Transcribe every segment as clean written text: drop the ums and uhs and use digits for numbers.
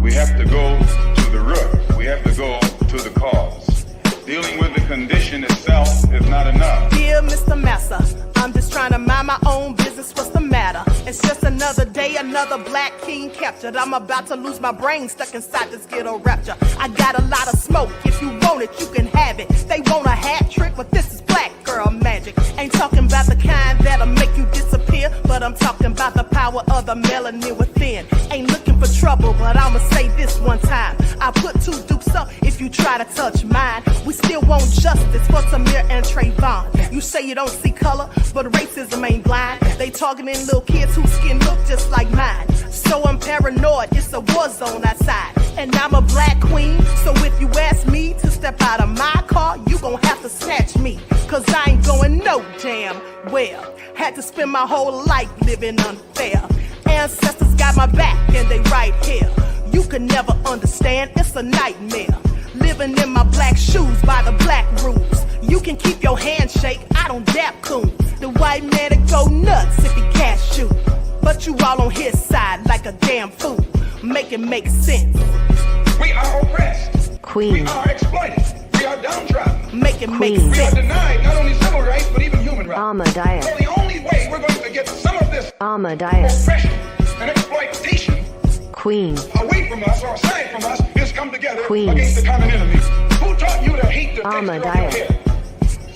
We have to go to the root. We have to go to the cause. Dealing with the condition itself is not enough. Dear Mr. Massa, I'm just trying to mind my own business. What's the matter? It's just another day, another black king captured. I'm about to lose my brain, stuck inside this ghetto rapture. I got a lot of smoke. If you want it, you can have it. They want a hat trick, but this is black girl magic. Ain't talking about the kind that'll make you disappear, but I'm talking about the power of the melanin within. Ain't looking for trouble, but I'ma say this one time. I put 2 dukes up if you try to touch mine. We still want justice for Tamir and Trayvon. You say you don't see color, but racism ain't blind. They targeting little kids whose skin look just like mine. So I'm paranoid, it's a war zone outside. And I'm a black queen, so if you ask me to step out of my car, you gon' have to snatch me. Cause I ain't going no damn well. Had to spend my whole life living unfair. Ancestors got my back and they right here. You can never understand, it's a nightmare. Living in my black shoes by the black rules. You can keep your handshake, I don't dap coon. The white man to go nuts if he cash you. But you all on his side like a damn fool. Make it make sense. We are oppressed. Queen. We are exploited. We are downtrodden. Make it make We are sense. denied not only civil rights, but even human rights. Ahmadiyyah. So the only way we're going to get some of this Ahmadiyyah. oppression and exploitation Queen. away from us or aside from us is come together Queen. against the common enemy. Who taught you to hate the texture of your Ahmadiyyah. hair?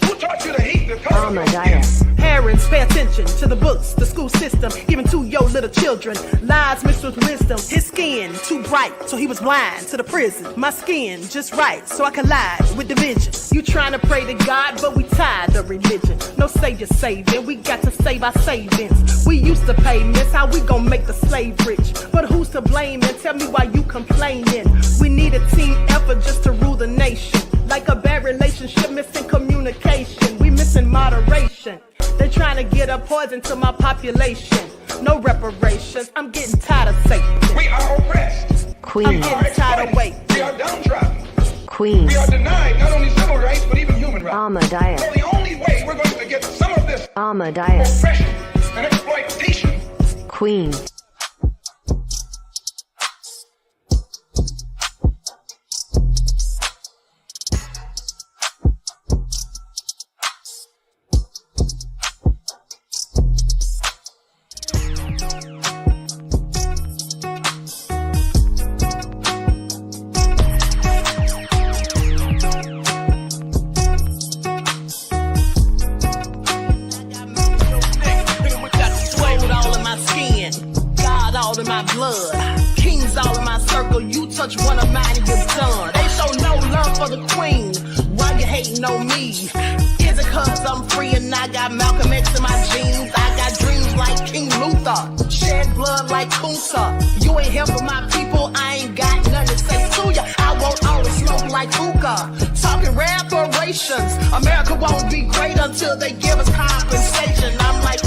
Who taught you to hate the color of your skin? Ahmadiyyah. Parents, pay attention to the books, the school system, even to your little children. Lies mixed with wisdom. His skin too bright, so he was blind to the prison. My skin just right, so I collide with division. You trying to pray to God, but we tired of religion. No savior saving, we got to save our savings. We used to pay miss, how we gon' make the slave rich? But who's to blame, and tell me why you complaining? We need a team effort just to rule the nation. Like a bad relationship, missing communication. We missing moderation. They're trying to get a poison to my population. No reparations, I'm getting tired of Satan. We are oppressed. I'm Queen. getting tired of waiting. We are downtrodden. Queen. We are denied not only civil rights, but even human rights. Ahmadiyyah. So the only way we're going to get some of this Ahmadiyyah. oppression and exploitation. Queen. Touch one of mine and you're done. They show no love for the queen. Why you hating on me? Is it cause I'm free and I got Malcolm X in my jeans? I got dreams like King Luther, shed blood like Kunta. You ain't helping my people, I ain't got nothing to say to ya. I want all the smoke like hookah. Talking reparations. America won't be great until they give us compensation. I'm like,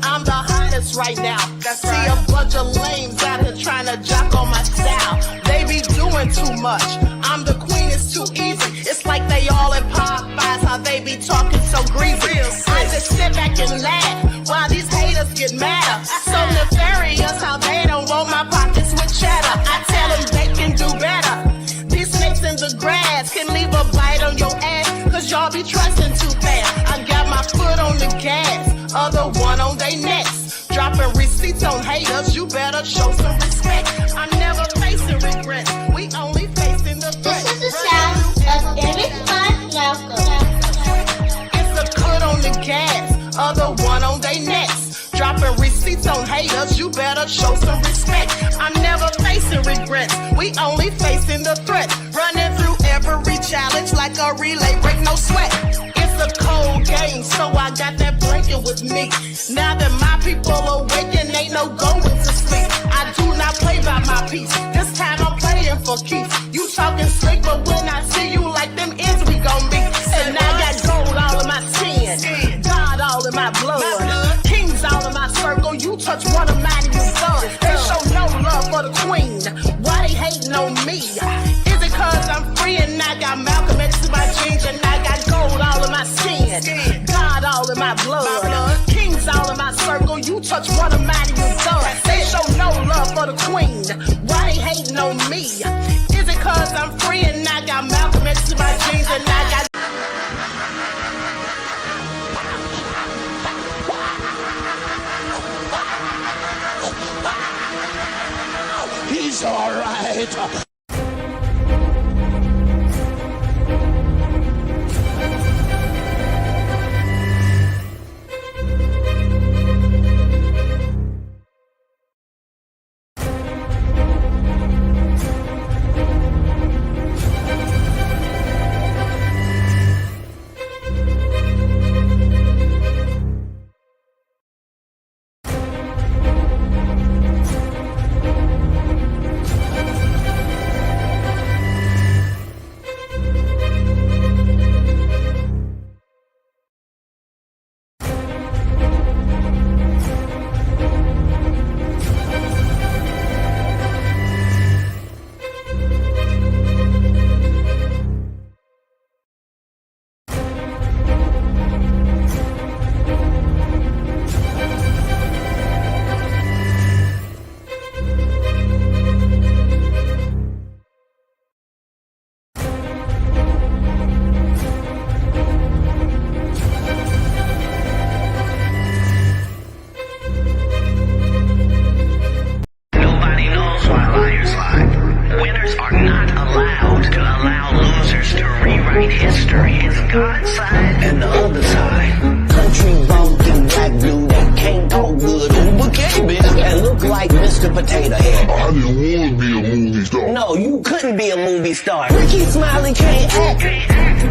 I'm the hottest right now. I see a bunch of lames out here trying to jock on my style. They be doing too much. I'm the queen, it's too easy. It's like they all in Popeyes, how they be talking so greasy. I just sit back and laugh while these haters get madder. So nefarious how they don't want my pockets with cheddar. I tell them they can do better. These snakes in the grass can leave a bite on your ass, cause y'all be trusting too fast. I got my foot on the gas, other one on they necks. Dropping receipts on haters, you better show some respect. I'm never facing regrets, we only facing the threat. This is the sound of Eric Von Malcolm. It's a cut on the gas, other one on they necks. Dropping receipts on haters, you better show some respect. I'm never facing regrets, we only facing the threat. Running through every challenge like a relay, break no sweat. It's a cold game, so I got that blanket with me. Now that my people awaken, ain't no going to sleep. I do not play by my piece, this time I'm playing for keeps. You talking slick, but when I see you like them ends, we gon' meet. And I got gold all in my skin, God all in my blood, kings all in my circle. You touch one of mine and you're done. They show no love for the queen, why they hating on me? Is it cause I'm free and I got Malcolm X in my jeans, and I got gold all in my skin, God all in my blood, kings all in my circle. You touch one of mine and you're done. They show no love for the queen, why they hate hating on me? Is it cause I'm free and I got Malcolm X to my jeans and I got He's all right. And the other side, country bumpkin black dude that can't talk good, Uber K-Bill, and look like Mr. Potato Head. I didn't want to be a movie star. No, you couldn't be a movie star. Ricky Smiley can't act,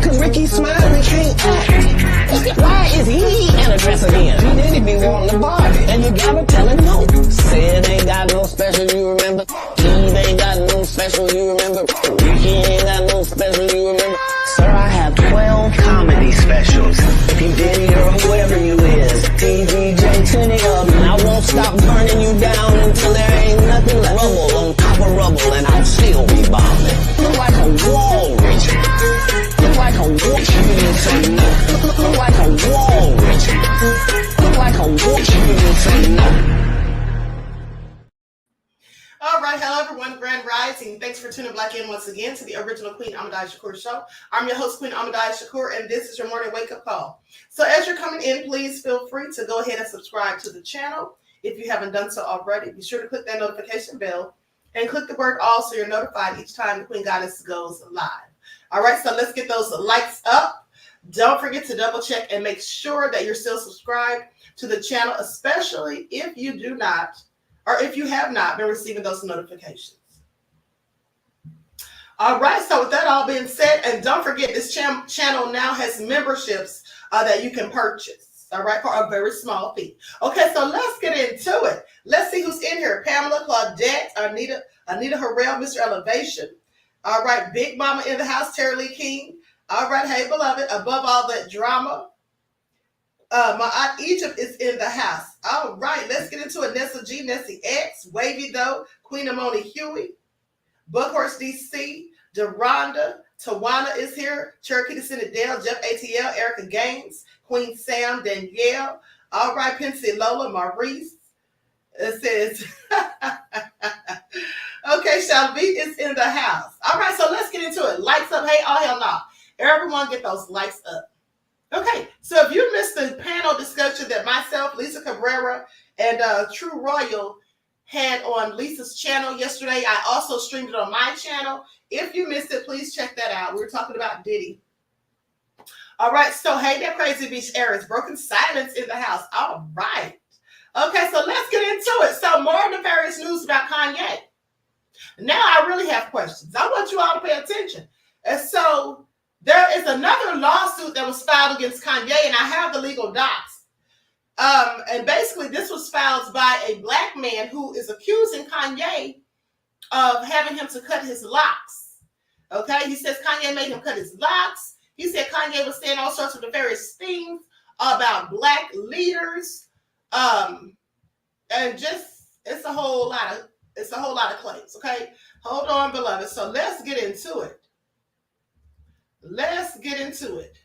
cause Ricky Smiley can't act. Why is he in a dress again? He didn't be wanting to Barbie, and you gotta tell him no. Sid ain't got no special, you remember? Eve ain't got no special, you remember? Ricky ain't got no special, you remember? Sir, I have 12 comedy specials. If you Diddy or whoever you is, TVJ to the oven, I won't stop burning you down until there ain't nothing left. Rubble on top of rubble, and I'll still be bombing. Look like a wall, Richie. Look like a wall. You didn't say no. Look like a wall, Richie. Look like a wall. You didn't say no. All right, hello everyone, Grand Rising. Thanks for tuning back in once again to the original Queen Ahmadiyyah Shakur show. I'm your host, Queen Ahmadiyyah Shakur, and this is your morning wake-up call. So as you're coming in, please feel free to go ahead and subscribe to the channel. If you haven't done so already, be sure to click that notification bell and click the word all so you're notified each time the Queen Goddess goes live. All right, so let's get those likes up. Don't forget to double check and make sure that you're still subscribed to the channel, especially if you do not or if you have not been receiving those notifications. All right, so with that all being said, and don't forget, this channel now has memberships that you can purchase, all right, for a very small fee. Okay, so let's get into it. Let's see who's in here. Pamela, Claudette, Anita Harrell, Mr. Elevation. All right, Big Mama in the house, Terry Lee King. All right, hey, beloved, above all that drama. My Aunt Egypt is in the house. All right, let's get into it. Nessa G, Nessie X, Wavy Though, Queen Amoni Huey, Buckhorse DC, Deronda, Tawana is here, Cherokee Descendant Dale, Jeff ATL, Erica Gaines, Queen Sam, Danielle. All right, Pensy Lola, Maurice. It says, okay, Shalvi is in the house. All right, so let's get into it. Lights up. Hey, oh, hell no. Everyone get those lights up. Okay, so if you missed the panel discussion that myself, Lisa Cabrera, and True Royal had on Lisa's channel yesterday, I also streamed it on my channel. If you missed it, please check that out. We were talking about Diddy. All right, so hey, that Crazy Beach Aries, broken silence in the house. All right. Okay, so let's get into it. So more nefarious news about Kanye. Now I really have questions. I want you all to pay attention. And so there is another lawsuit that was filed against Kanye, and I have the legal docs. And basically, this was filed by a black man who is accusing Kanye of having him to cut his locks. Okay, he says Kanye made him cut his locks. He said Kanye was saying all sorts of nefarious things about black leaders, and just it's a whole lot of claims. Okay, hold on, beloved. So let's get into it. Let's get into it.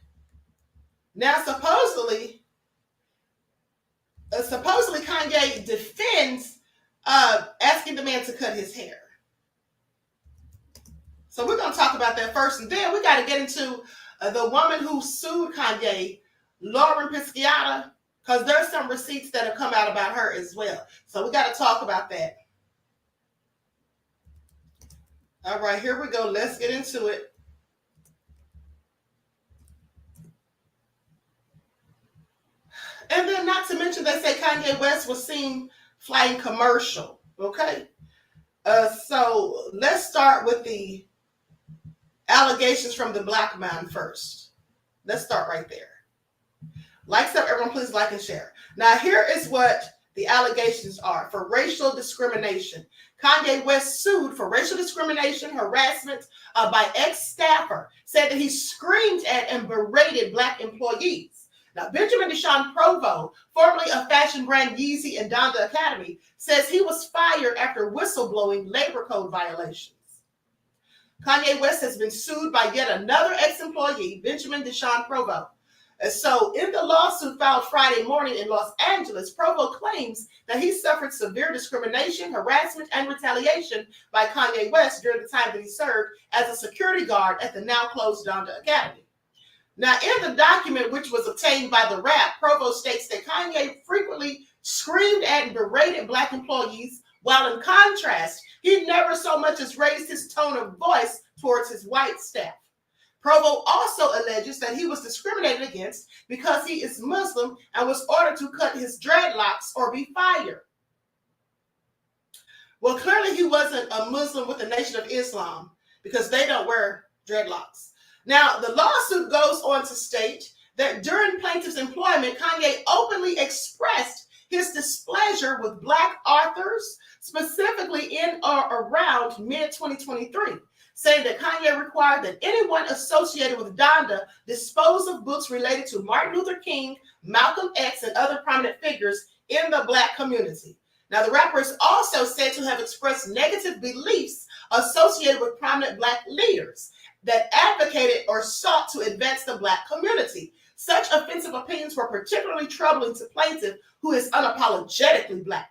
Now, supposedly Kanye defends asking the man to cut his hair. So we're going to talk about that first. And then we got to get into the woman who sued Kanye, Lauren Pisciotta, because there's some receipts that have come out about her as well. So we got to talk about that. All right, here we go. Let's get into it. And then not to mention, they say Kanye West was seen flying commercial. Okay. So let's start with the allegations from the black man first. Let's start right there. Like, so everyone, please like and share. Now, here is what the allegations are for racial discrimination. Kanye West sued for racial discrimination, harassment by ex-staffer, said that he screamed at and berated black employees. Now, Benjamin Deshaun Provo, formerly of fashion brand Yeezy and Donda Academy, says he was fired after whistleblowing labor code violations. Kanye West has been sued by yet another ex-employee, Benjamin Deshaun Provo. So in the lawsuit filed Friday morning in Los Angeles, Provo claims that he suffered severe discrimination, harassment, and retaliation by Kanye West during the time that he served as a security guard at the now closed Donda Academy. Now, in the document which was obtained by the rap, Provo states that Kanye frequently screamed at and berated black employees, while in contrast, he never so much as raised his tone of voice towards his white staff. Provo also alleges that he was discriminated against because he is Muslim and was ordered to cut his dreadlocks or be fired. Well, clearly he wasn't a Muslim with the Nation of Islam because they don't wear dreadlocks. Now, the lawsuit goes on to state that during plaintiff's employment, Kanye openly expressed his displeasure with black authors, specifically in or around mid-2023. Saying that Kanye required that anyone associated with Donda dispose of books related to Martin Luther King, Malcolm X, and other prominent figures in the black community. Now, the rapper is also said to have expressed negative beliefs associated with prominent black leaders that advocated or sought to advance the black community. Such offensive opinions were particularly troubling to plaintiff, who is unapologetically black.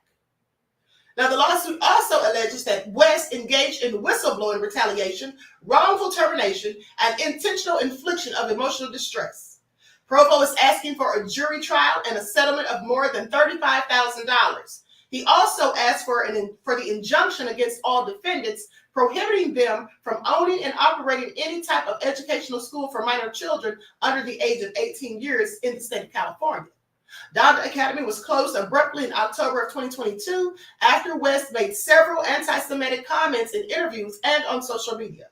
Now, the lawsuit also alleges that West engaged in whistleblowing retaliation, wrongful termination, and intentional infliction of emotional distress. Provo is asking for a jury trial and a settlement of more than $35,000. He also asked for the injunction against all defendants, prohibiting them from owning and operating any type of educational school for minor children under the age of 18 years in the state of California. Donda Academy was closed abruptly in October of 2022 after West made several anti-Semitic comments in interviews and on social media.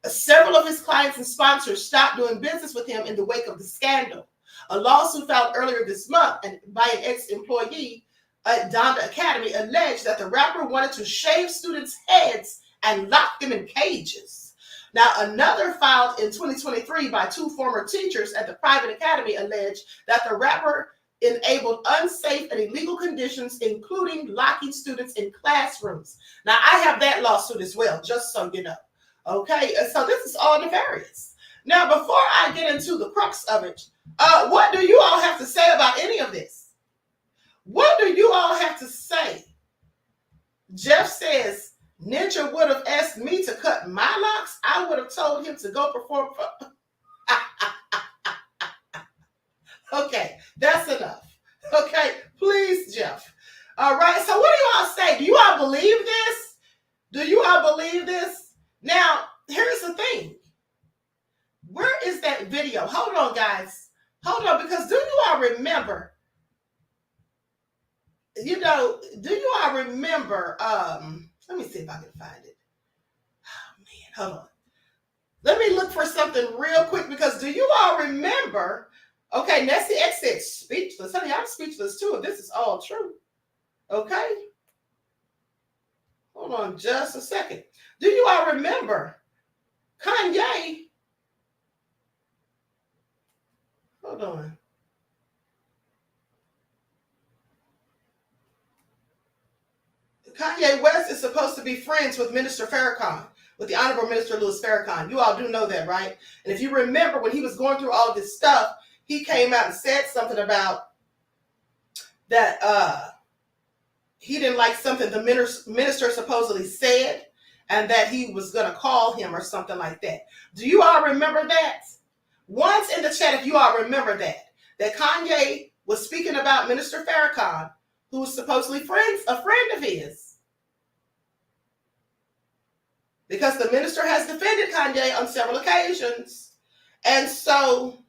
Several of his clients and sponsors stopped doing business with him in the wake of the scandal. A lawsuit filed earlier this month by an ex-employee at Donda Academy alleged that the rapper wanted to shave students' heads and lock them in cages. Now, another filed in 2023 by two former teachers at the private academy alleged that the rapper enabled unsafe and illegal conditions, including locking students in classrooms. Now, I have that lawsuit as well, just so you know. Okay, so this is all nefarious. Now, before I get into the crux of it, what do you all have to say about any of this? What do you all have to say? Jeff says, Ninja would have asked me to cut my locks. I would have told him to go perform for... Okay, that's enough. Okay, please, Jeff. All right, so what do you all say? Do you all believe this? Do you all believe this? Now, here's the thing. Where is that video? Hold on, guys. Hold on, because do you all remember? You know, do you all remember? Let me see if I can find it. Oh, man, hold on. Let me look for something real quick, because do you all remember? Okay, Nessie X said speechless. Honey, I'm speechless too if this is all true. Okay? Hold on just a second. Do you all remember Kanye? Hold on. Kanye West is supposed to be friends with Minister Farrakhan, with the Honorable Minister Louis Farrakhan. You all do know that, right? And if you remember, when he was going through all of this stuff, he came out and said something about that he didn't like something the minister supposedly said. and that he was going to call him or something like that. Do you all remember that? Once in the chat, if you all remember that Kanye was speaking about Minister Farrakhan, who was supposedly a friend of his. Because the minister has defended Kanye on several occasions. And so,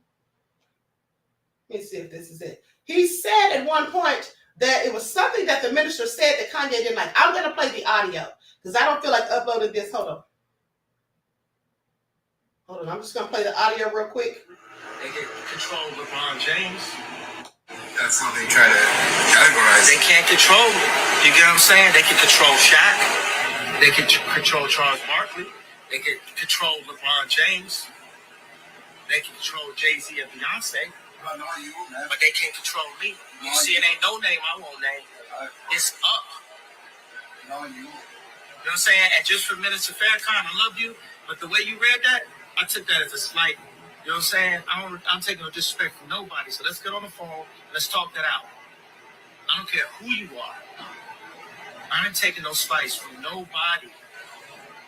let me see if this is it. He said at one point that it was something that the minister said that Kanye didn't like. I'm going to play the audio because I don't feel like uploading this. Hold on. I'm just going to play the audio real quick. They can control LeBron James. That's how they try to categorize. They can't control me. You get what I'm saying? They can control Shaq. They can control Charles Barkley. They can control LeBron James. They can control Jay-Z and Beyonce. I know you, man. But they can't control me. You see, it ain't no name I won't name. It's up. No, you. You know what I'm saying? And just for Minister Farrakhan, I love you. But the way you read that, I took that as a slight. You know what I'm saying? I'm taking no disrespect from nobody. So let's get on the phone. Let's talk that out. I don't care who you are. I ain't taking no slice from nobody.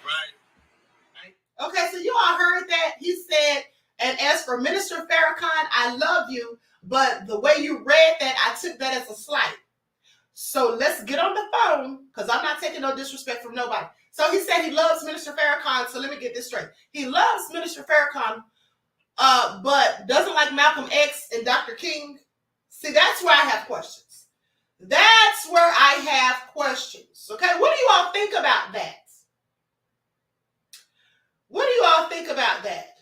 Right? Okay, so you all heard that. He said, and as for Minister Farrakhan, I love you, but the way you read that, I took that as a slight. So let's get on the phone, because I'm not taking no disrespect from nobody. So he said he loves Minister Farrakhan, so let me get this straight. He loves Minister Farrakhan, but doesn't like Malcolm X and Dr. King. See, that's where I have questions. That's where I have questions. Okay, what do you all think about that? What do you all think about that?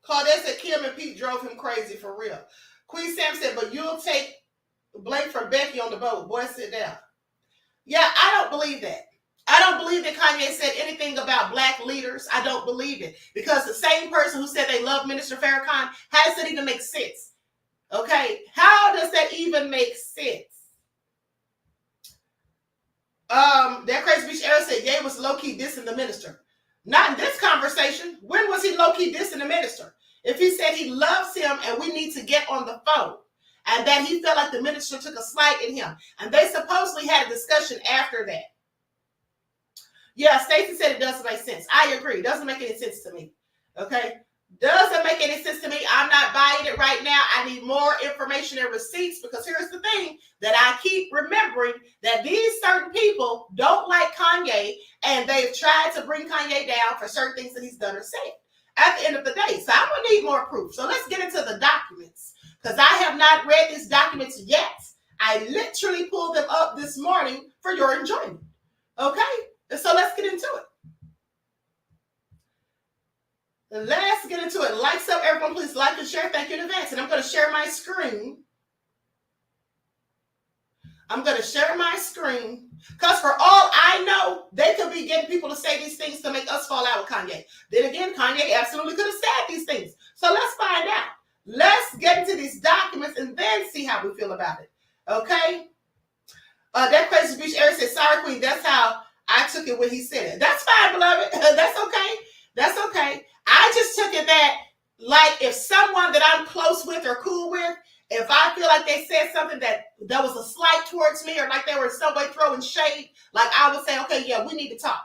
Claudette said Kim and Pete drove him crazy for real. Queen Sam said, but you'll take blame for Becky on the boat. Boy, sit down. Yeah, I don't believe that. I don't believe that Kanye said anything about black leaders. I don't believe it. Because the same person who said they love Minister Farrakhan, how does that even make sense? Okay, how does that even make sense? That Crazy Beach Era said Ye was low-key dissing the minister. Not in this conversation. When was he low-key dissing the minister? If he said he loves him and we need to get on the phone, and that he felt like the minister took a slight in him, and they supposedly had a discussion after that. Yeah, Stacey said it doesn't make sense. I agree. It doesn't make any sense to me. Okay? Doesn't make any sense to me. I'm not buying it right now. I need more information and receipts, because here's the thing that I keep remembering, that these certain people don't like Kanye, and they've tried to bring Kanye down for certain things that he's done or said at the end of the day. So I'm going to need more proof. So let's get into the documents, because I have not read these documents yet. I literally pulled them up this morning for your enjoyment. Okay? So let's get into it. Let's get into it. Likes up, everyone. Please like and share. Thank you in advance. And I'm going to share my screen. I'm going to share my screen, because for all I know, they could be getting people to say these things to make us fall out with Kanye. Then again, Kanye absolutely could have said these things. So let's find out. Let's get into these documents and then see how we feel about it. Okay? That Crazy Beach Area said, sorry, Queen, that's how I took it when he said it. That's fine, beloved. That's okay. That's okay. I just took it that, like, if someone that I'm close with or cool with, if I feel like they said something that was a slight towards me, or like they were in some way throwing shade, like I would say, okay, yeah, we need to talk.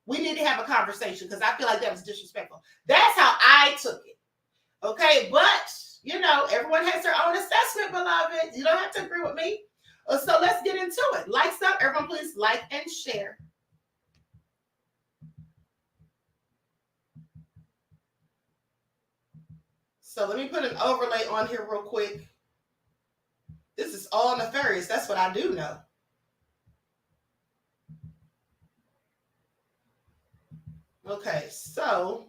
We need to have a conversation, because I feel like that was disrespectful. That's how I took it. Okay, but, you know, everyone has their own assessment, beloved. You don't have to agree with me. So let's get into it. Likes up, everyone, please like and share. So let me put an overlay on here real quick. This is all nefarious. That's what I do know. Okay, so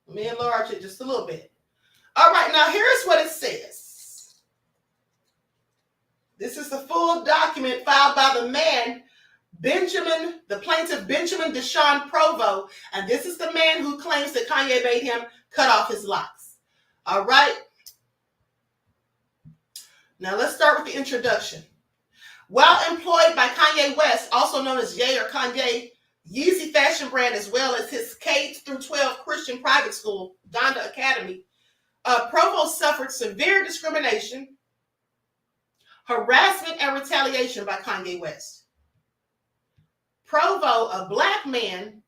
let me enlarge it just a little bit. All right, now here's what it says. This is the full document filed by the man, the plaintiff Benjamin Deshaun Provo, and this is the man who claims that Kanye made him cut off his locks. All right. Now let's start with the introduction. While employed by Kanye West, also known as Ye or Kanye, Yeezy fashion brand, as well as his K-12 Christian private school, Donda Academy, Provo suffered severe discrimination, harassment, and retaliation by Kanye West. Provo, a black man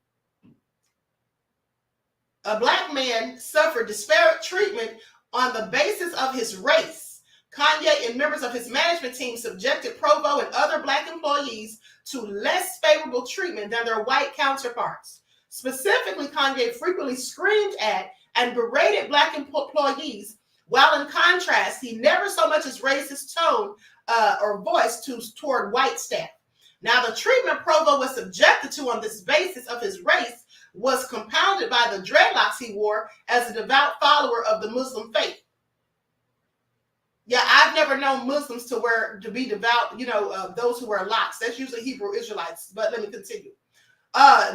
suffered disparate treatment on the basis of his race. Kanye and members of his management team subjected Provo and other black employees to less favorable treatment than their white counterparts. Specifically, Kanye frequently screamed at and berated black employees, while in contrast, he never so much as raised his tone or voice toward white staff. Now, the treatment Provo was subjected to on this basis of his race was compounded by the dreadlocks he wore as a devout follower of the Muslim faith. Yeah, I've never known Muslims to be devout, those who wear locks. That's usually Hebrew Israelites, but let me continue.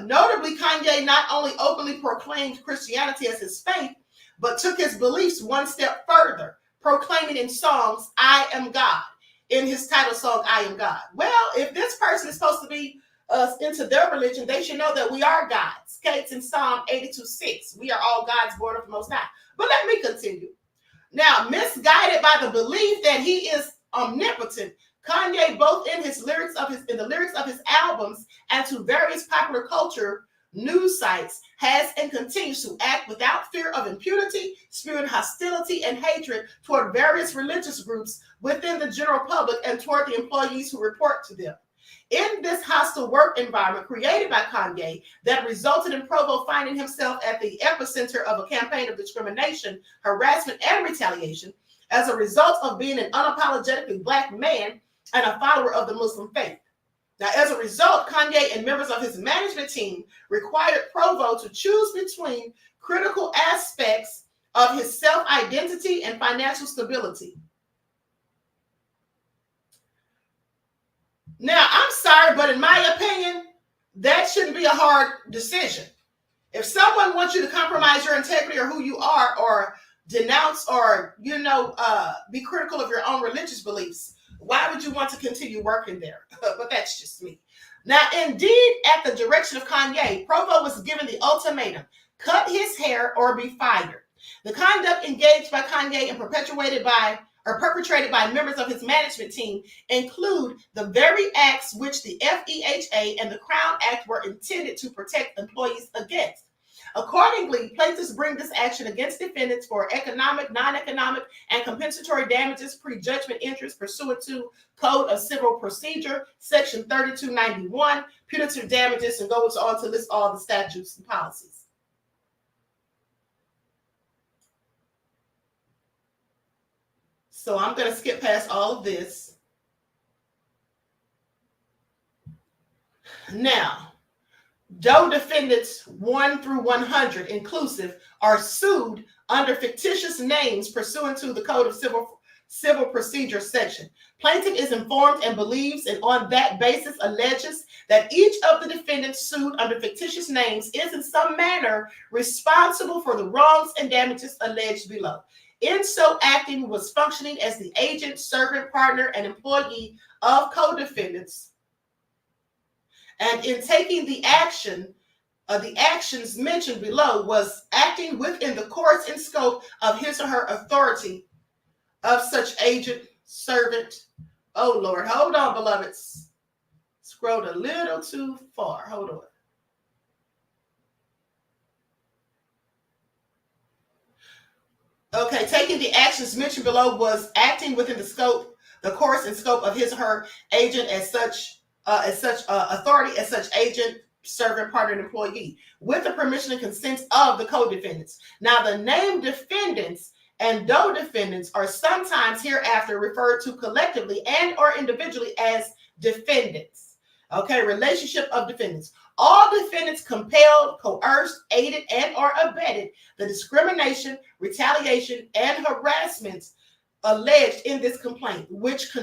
Notably, Kanye not only openly proclaimed Christianity as his faith, but took his beliefs one step further, proclaiming in songs, "I am God," in his title song, "I Am God." Well, if this person is supposed to be into their religion, they should know that we are gods. Okay, it's in Psalm 82:6. We are all gods born of the Most High. But let me continue. Now, misguided by the belief that he is omnipotent, Kanye, both in the lyrics of his albums and to various popular culture news sites, has and continues to act without fear of impunity, spewing hostility and hatred toward various religious groups within the general public and toward the employees who report to them. In this hostile work environment created by Kanye that resulted in Provo finding himself at the epicenter of a campaign of discrimination, harassment, and retaliation as a result of being an unapologetically black man and a follower of the Muslim faith. Now, as a result, Kanye and members of his management team required Provo to choose between critical aspects of his self-identity and financial stability. Now, I'm sorry, but in my opinion, that shouldn't be a hard decision. If someone wants you to compromise your integrity or who you are, or denounce or, be critical of your own religious beliefs, why would you want to continue working there? But that's just me. Now, indeed, at the direction of Kanye, Provo was given the ultimatum: cut his hair or be fired. The conduct engaged by Kanye and perpetrated by members of his management team include the very acts which the FEHA and the Crown Act were intended to protect employees against. Accordingly, plaintiffs bring this action against defendants for economic, non-economic, and compensatory damages, prejudgment interest pursuant to Code of Civil Procedure, Section 3291, punitive damages, and goes on to list all the statutes and policies. So I'm going to skip past all of this. Now, Doe defendants 1 through 100 inclusive are sued under fictitious names pursuant to the Code of Civil Procedure section. Plaintiff is informed and believes, and on that basis alleges, that each of the defendants sued under fictitious names is in some manner responsible for the wrongs and damages alleged below. In so acting, was functioning as the agent, servant, partner, and employee of co-defendants, and in taking the actions mentioned below, was acting within the course and scope of his or her authority of such agent, servant. Oh Lord, hold on, beloveds. Scrolled a little too far. Hold on. Okay, taking the actions mentioned below was acting within the course and scope of his or her agent as such authority, as such agent, servant, partner, and employee, with the permission and consent of the co-defendants. Now, the named defendants and Doe defendants are sometimes hereafter referred to collectively and or individually as defendants. Okay, relationship of defendants. All defendants compelled, coerced, aided, and or abetted the discrimination, retaliation, and harassment alleged in this complaint, which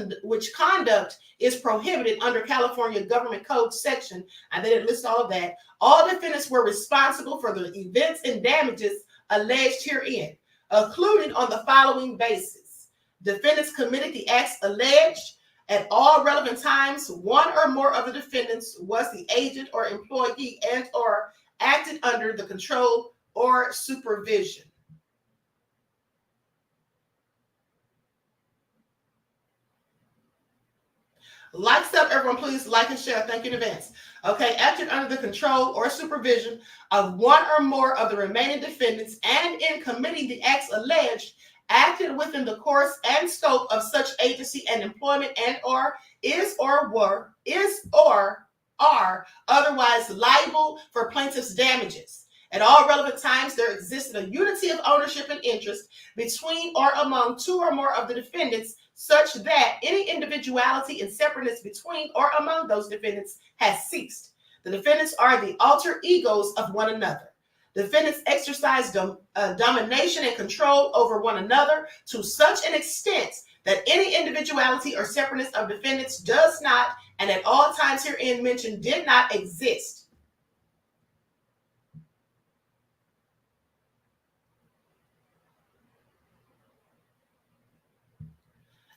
conduct is prohibited under California Government Code section, and then it lists all of that. All defendants were responsible for the events and damages alleged herein, including on the following basis: defendants committed the acts alleged. At all relevant times, one or more of the defendants was the agent or employee and or acted under the control or supervision. Likes up, everyone, please like and share. Thank you in advance. Okay, acted under the control or supervision of one or more of the remaining defendants and in committing the acts alleged, acted within the course and scope of such agency and employment and or are otherwise liable for plaintiff's damages. At all relevant times, there existed a unity of ownership and interest between or among two or more of the defendants, such that any individuality and separateness between or among those defendants has ceased. The defendants are the alter egos of one another. Defendants exercise domination and control over one another to such an extent that any individuality or separateness of defendants does not, and at all times herein mentioned, did not exist.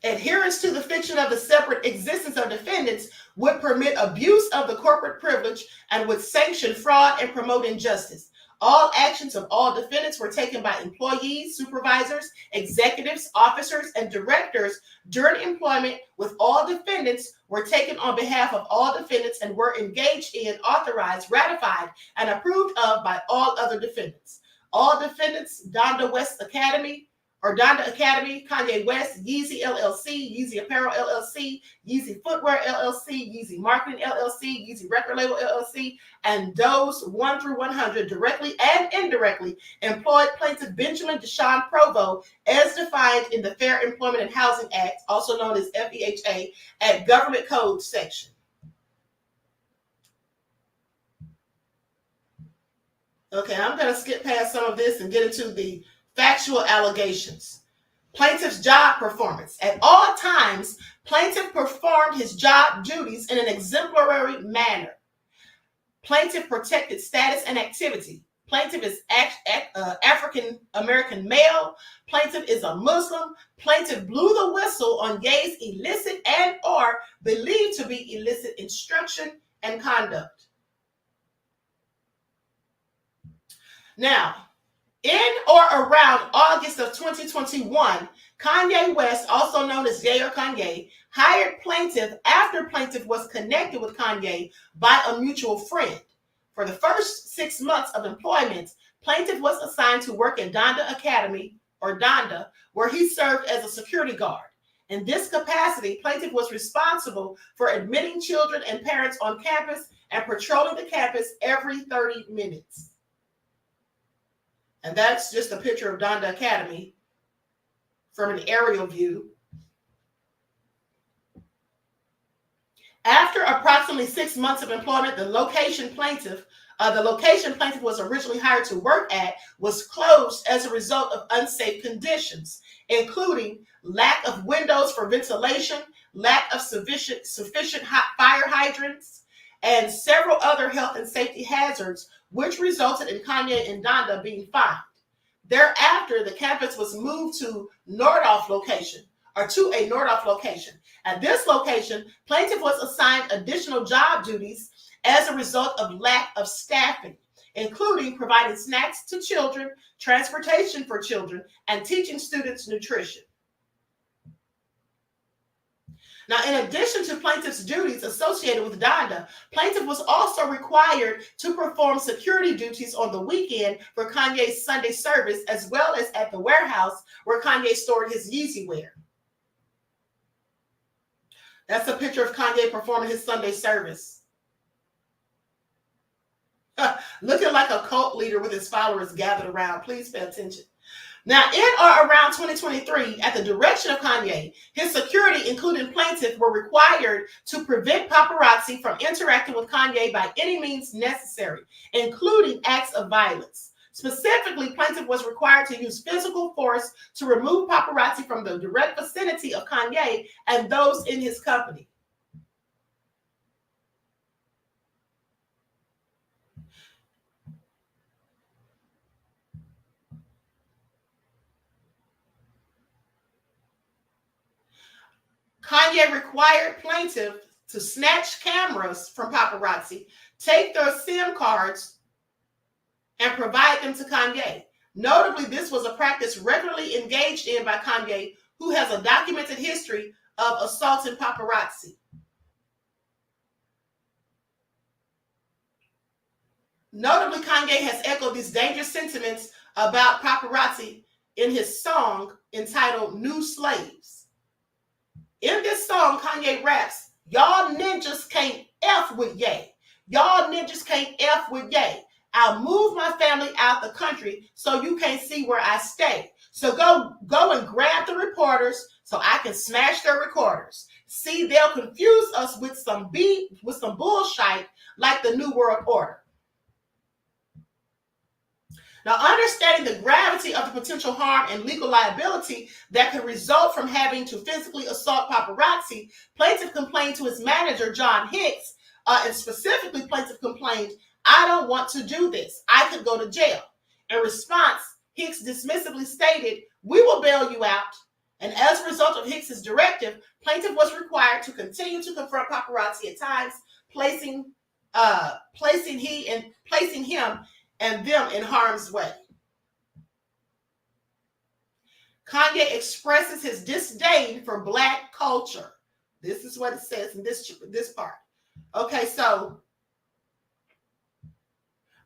Adherence to the fiction of the separate existence of defendants would permit abuse of the corporate privilege and would sanction fraud and promote injustice. All actions of all defendants were taken by employees, supervisors, executives, officers, and directors during employment with all defendants were taken on behalf of all defendants and were engaged in, authorized, ratified, and approved of by all other defendants. All defendants, Donda Academy, Kanye West, Yeezy LLC, Yeezy Apparel LLC, Yeezy Footwear LLC, Yeezy Marketing LLC, Yeezy Record Label LLC, and those 1 through 100 directly and indirectly employed plaintiff Benjamin Deshaun Provo as defined in the Fair Employment and Housing Act, also known as FEHA, at Government Code section. Okay, I'm going to skip past some of this and get into the factual allegations. Plaintiff's job performance. At all times, plaintiff performed his job duties in an exemplary manner. Plaintiff protected status and activity. Plaintiff is African American male. Plaintiff is a Muslim. Plaintiff blew the whistle on gays' illicit and or believed to be illicit instruction and conduct. Now, in or around August of 2021, Kanye West, also known as Ye or Kanye, hired plaintiff after plaintiff was connected with Kanye by a mutual friend. For the first 6 months of employment, plaintiff was assigned to work at Donda Academy, or Donda, where he served as a security guard. In this capacity, plaintiff was responsible for admitting children and parents on campus and patrolling the campus every 30 minutes. And that's just a picture of Donda Academy from an aerial view. After approximately 6 months of employment, the location plaintiff was originally hired to work at was closed as a result of unsafe conditions, including lack of windows for ventilation, lack of sufficient fire hydrants, and several other health and safety hazards, which resulted in Kanye and Donda being fined. Thereafter, the campus was moved to a Nordhoff location. At this location, plaintiff was assigned additional job duties as a result of lack of staffing, including providing snacks to children, transportation for children, and teaching students nutrition. Now, in addition to plaintiff's duties associated with Donda, plaintiff was also required to perform security duties on the weekend for Kanye's Sunday service, as well as at the warehouse where Kanye stored his Yeezy wear. That's a picture of Kanye performing his Sunday service. Looking like a cult leader with his followers gathered around. Please pay attention. Now, in or around 2023, at the direction of Kanye, his security, including plaintiff, were required to prevent paparazzi from interacting with Kanye by any means necessary, including acts of violence. Specifically, plaintiff was required to use physical force to remove paparazzi from the direct vicinity of Kanye and those in his company. Kanye required plaintiff to snatch cameras from paparazzi, take their SIM cards, and provide them to Kanye. Notably, this was a practice regularly engaged in by Kanye, who has a documented history of assaulting paparazzi. Notably, Kanye has echoed these dangerous sentiments about paparazzi in his song entitled New Slaves. In this song, Kanye raps, "Y'all ninjas can't F with Ye. Y'all ninjas can't F with Ye. I'll move my family out the country so you can't see where I stay. So go and grab the reporters so I can smash their recorders. See, they'll confuse us with some bullshit like the New World Order." Now, understanding the gravity of the potential harm and legal liability that could result from having to physically assault paparazzi, plaintiff complained to his manager, John Hicks, and specifically plaintiff complained, "I don't want to do this. I could go to jail." In response, Hicks dismissively stated, "We will bail you out." And as a result of Hicks's directive, plaintiff was required to continue to confront paparazzi at times, placing him and them in harm's way. Kanye expresses his disdain for Black culture. This is what it says in this part. Okay, so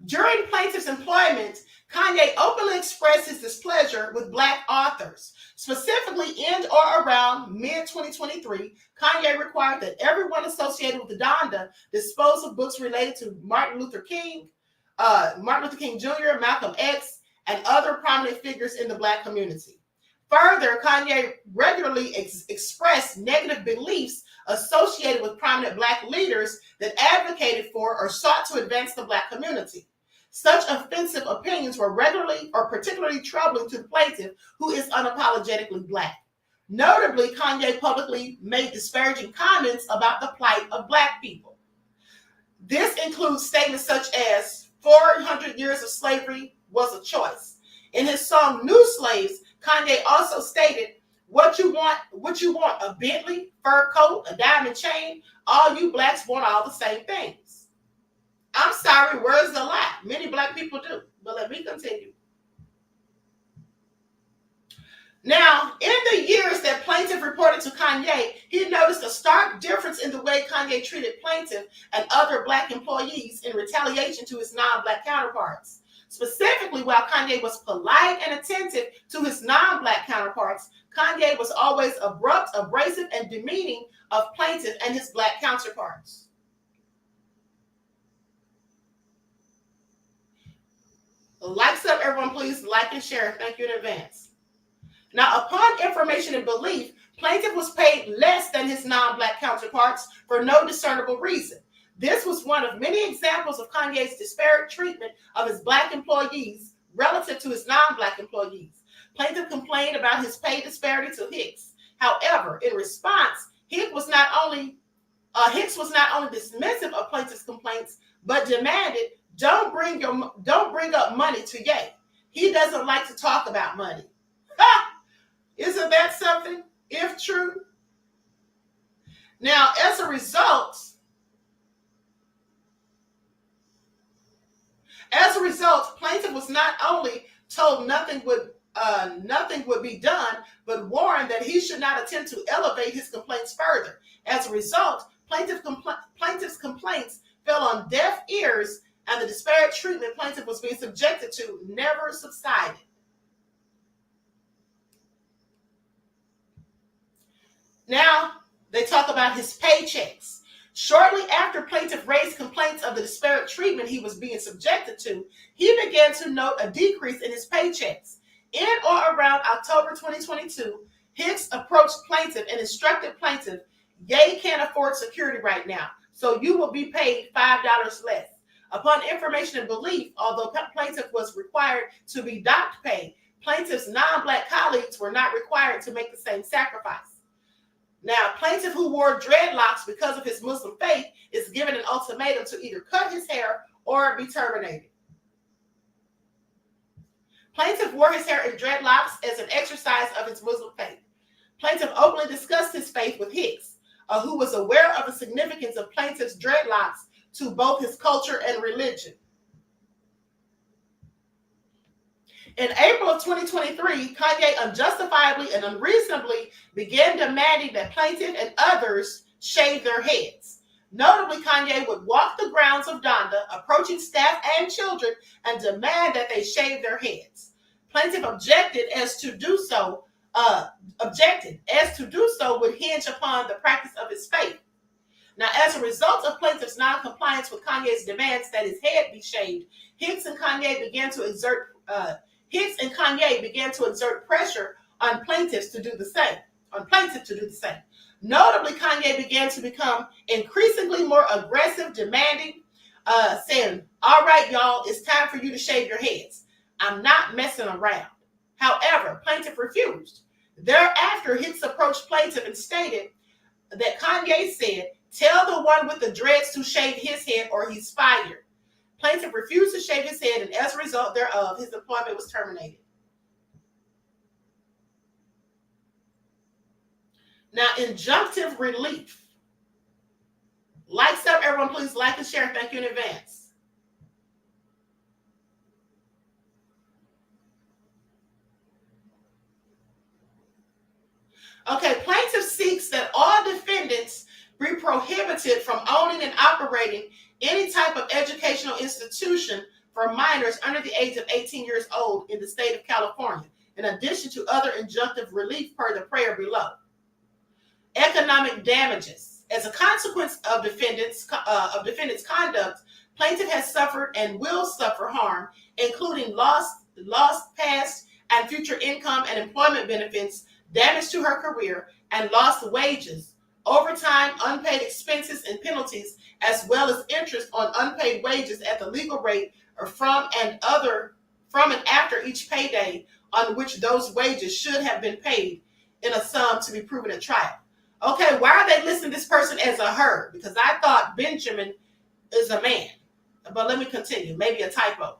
during plaintiff's employment, Kanye openly expressed his displeasure with Black authors. Specifically, in or around mid-2023, Kanye required that everyone associated with the Donda dispose of books related to Martin Luther King Jr., Malcolm X, and other prominent figures in the Black community. Further, Kanye regularly expressed negative beliefs associated with prominent Black leaders that advocated for or sought to advance the Black community. Such offensive opinions were regularly or particularly troubling to the plaintiff, who is unapologetically Black. Notably, Kanye publicly made disparaging comments about the plight of Black people. This includes statements such as 400 years of slavery was a choice. In his song New Slaves, Kanye also stated, what you want, a Bentley, fur coat, a diamond chain? All you Blacks want all the same things. I'm sorry, where's the lie? Many Black people do, but let me continue. Now, in the years that plaintiff reported to Kanye, he noticed a stark difference in the way Kanye treated plaintiff and other Black employees in retaliation to his non-Black counterparts. Specifically, while Kanye was polite and attentive to his non-Black counterparts, Kanye was always abrupt, abrasive, and demeaning of plaintiff and his Black counterparts. Likes up, everyone, please like and share. Thank you in advance. Now, upon information and belief, plaintiff was paid less than his non-Black counterparts for no discernible reason. This was one of many examples of Kanye's disparate treatment of his Black employees relative to his non-Black employees. Plaintiff complained about his pay disparity to Hicks. However, in response, Hicks was not only dismissive of plaintiff's complaints, but demanded, don't bring up money to Ye. He doesn't like to talk about money. Ha! Isn't that something, if true? Now, as a result, plaintiff was not only told nothing would be done, but warned that he should not attempt to elevate his complaints further. As a result, plaintiff's complaints fell on deaf ears, and the disparate treatment plaintiff was being subjected to never subsided. Now, they talk about his paychecks. Shortly after plaintiff raised complaints of the disparate treatment he was being subjected to, he began to note a decrease in his paychecks. In or around October 2022, Hicks approached plaintiff and instructed plaintiff, Ye can't afford security right now, so you will be paid $5 less. Upon information and belief, although plaintiff was required to be docked pay, plaintiff's non-Black colleagues were not required to make the same sacrifice. Now, plaintiff who wore dreadlocks because of his Muslim faith is given an ultimatum to either cut his hair or be terminated. Plaintiff wore his hair in dreadlocks as an exercise of his Muslim faith. Plaintiff openly discussed his faith with Hicks, who was aware of the significance of plaintiff's dreadlocks to both his culture and religion. In April of 2023, Kanye unjustifiably and unreasonably began demanding that plaintiff and others shave their heads. Notably, Kanye would walk the grounds grounds of Donda, approaching staff and children, and demand that they shave their heads. Plaintiff objected as to do so would hinge upon the practice of his faith. Now, as a result of plaintiff's non-compliance with Kanye's demands that his head be shaved, Hicks and Kanye began to exert pressure on plaintiffs to do the same. Notably, Kanye began to become increasingly more aggressive, demanding, saying, "All right, y'all, it's time for you to shave your heads. I'm not messing around." However, plaintiff refused. Thereafter, Hicks approached plaintiff and stated that Kanye said, "Tell the one with the dreads to shave his head or he's fired." Plaintiff refused to shave his head, and as a result thereof, his employment was terminated. Now, injunctive relief. Likes up, everyone, please like and share. Thank you in advance. Okay, plaintiff seeks that all defendants be prohibited from owning and operating any type of educational institution for minors under the age of 18 years old in the state of California, in addition to other injunctive relief per the prayer below. Economic damages. As a consequence of defendants' conduct, plaintiff has suffered and will suffer harm, including lost past and future income and employment benefits, damage to her career, and lost wages, overtime, unpaid expenses and penalties, as well as interest on unpaid wages at the legal rate or from and after each payday on which those wages should have been paid in a sum to be proven at trial. Okay, why are they listing this person as a her? Because I thought Benjamin is a man. But let me continue. Maybe a typo.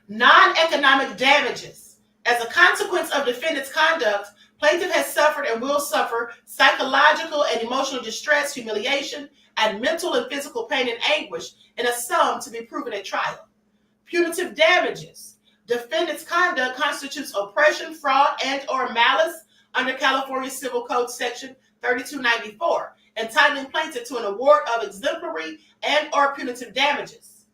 Non-economic damages. As a consequence of defendant's conduct, plaintiff has suffered and will suffer psychological and emotional distress, humiliation, and mental and physical pain and anguish in a sum to be proven at trial. Punitive damages. Defendant's conduct constitutes oppression, fraud, and or malice under California Civil Code Section 3294, entitling plaintiff to an award of exemplary and or punitive damages.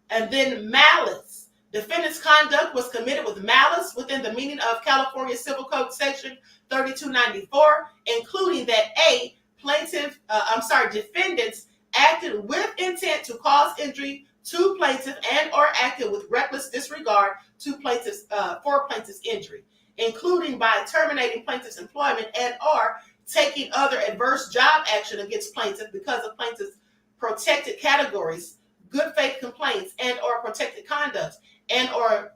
And then malice. Defendant's conduct was committed with malice within the meaning of California Civil Code Section 3294, including that defendants acted with intent to cause injury to plaintiff and or acted with reckless disregard to for plaintiff's injury, including by terminating plaintiff's employment and or taking other adverse job action against plaintiff because of plaintiff's protected categories, good faith complaints, and or protected conduct, and or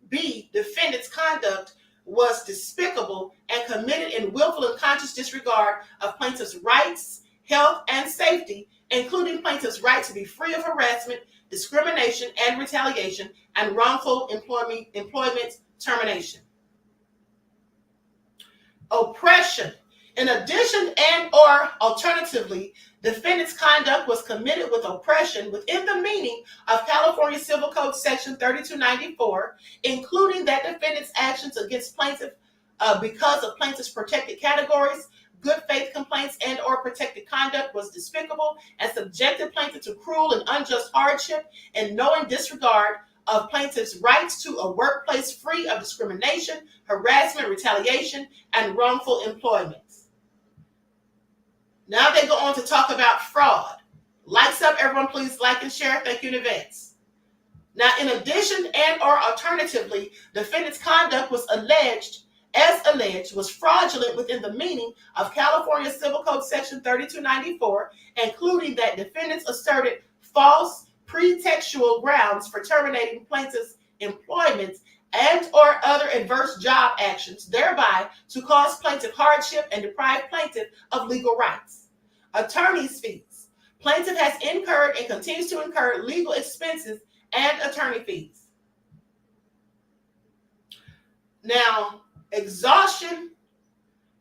B, defendant's conduct was despicable and committed in willful and conscious disregard of plaintiff's rights, health, and safety, including plaintiff's right to be free of harassment, discrimination, and retaliation, and wrongful employment termination. Oppression. In addition and or alternatively, defendant's conduct was committed with oppression within the meaning of California Civil Code Section 3294, including that defendant's actions against plaintiff because of plaintiff's protected categories, good faith complaints, and or protected conduct was despicable and subjected plaintiff to cruel and unjust hardship and knowing disregard of plaintiff's rights to a workplace free of discrimination, harassment, retaliation, and wrongful employment. Now they go on to talk about fraud. Likes up, everyone, please like and share. Thank you in advance. Now, in addition and or alternatively, defendant's conduct was alleged was fraudulent within the meaning of California Civil Code Section 3294, including that defendants asserted false pretextual grounds for terminating plaintiff's employment and or other adverse job actions, thereby to cause plaintiff hardship and deprive plaintiff of legal rights. Attorney's fees. Plaintiff has incurred and continues to incur legal expenses and attorney fees. Now, exhaustion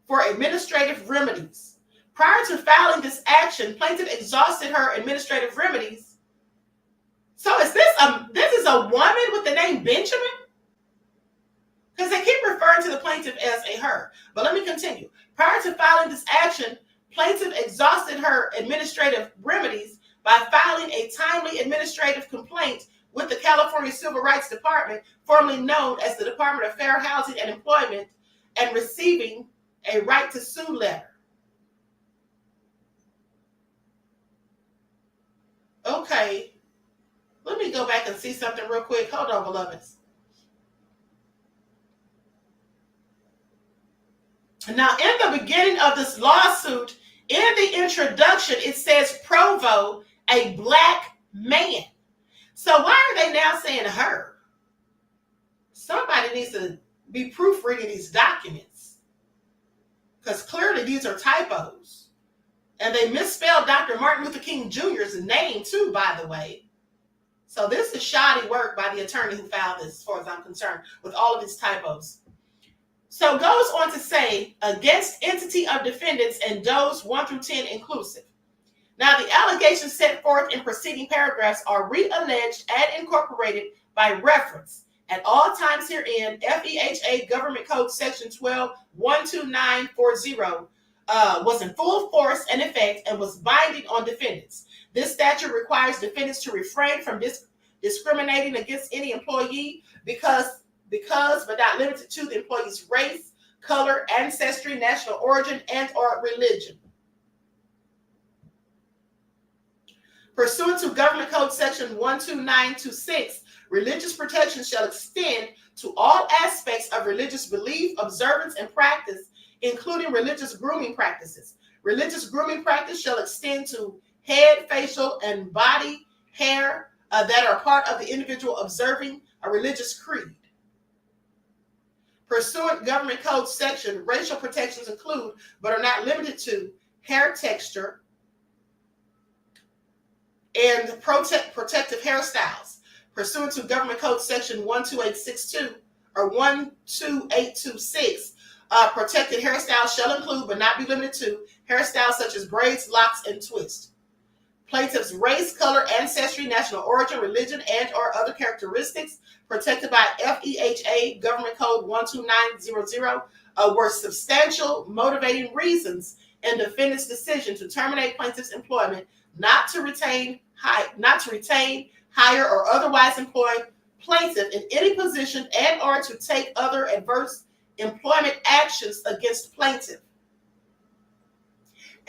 for administrative remedies. Prior to filing this action, plaintiff exhausted her administrative remedies. So is this is a woman with the name Benjamin? Because they keep referring to the plaintiff as a her. But let me continue. Prior to filing this action, Plaintiff exhausted her administrative remedies by filing a timely administrative complaint with the California Civil Rights Department, formerly known as the Department of Fair Housing and Employment, and receiving a right to sue letter. Okay, let me go back and see something real quick. Hold on, beloveds. Now, in the beginning of this lawsuit, in the introduction, it says Provo, a black man. So why are they now saying her? Somebody needs to be proofreading these documents, because clearly these are typos. And they misspelled Dr. Martin Luther King Jr.'s name too, by the way. So this is shoddy work by the attorney who filed this, as far as I'm concerned, with all of these typos. So goes on to say, against entity of defendants and does 1 through 10 inclusive. Now, the allegations set forth in preceding paragraphs are re-alleged and incorporated by reference at all times herein. FEHA Government Code Section 12-12940 was in full force and effect and was binding on defendants. This statute requires defendants to refrain from discriminating against any employee because but not limited to the employee's race, color, ancestry, national origin, and or religion. Pursuant to Government Code Section 12926, religious protection shall extend to all aspects of religious belief, observance, and practice, including religious grooming practices. Religious grooming practice shall extend to head, facial, and body hair that are part of the individual observing a religious creed. Pursuant Government Code Section, racial protections include, but are not limited to, hair texture and protective hairstyles. Pursuant to Government Code Section 12862 or 12826, protected hairstyles shall include, but not be limited to, hairstyles such as braids, locks, and twists. Plaintiff's race, color, ancestry, national origin, religion, and or other characteristics protected by FEHA Government Code 12900 were substantial motivating reasons in defendant's decision to terminate plaintiff's employment, not to retain, hire, or otherwise employ plaintiff in any position and or to take other adverse employment actions against plaintiff.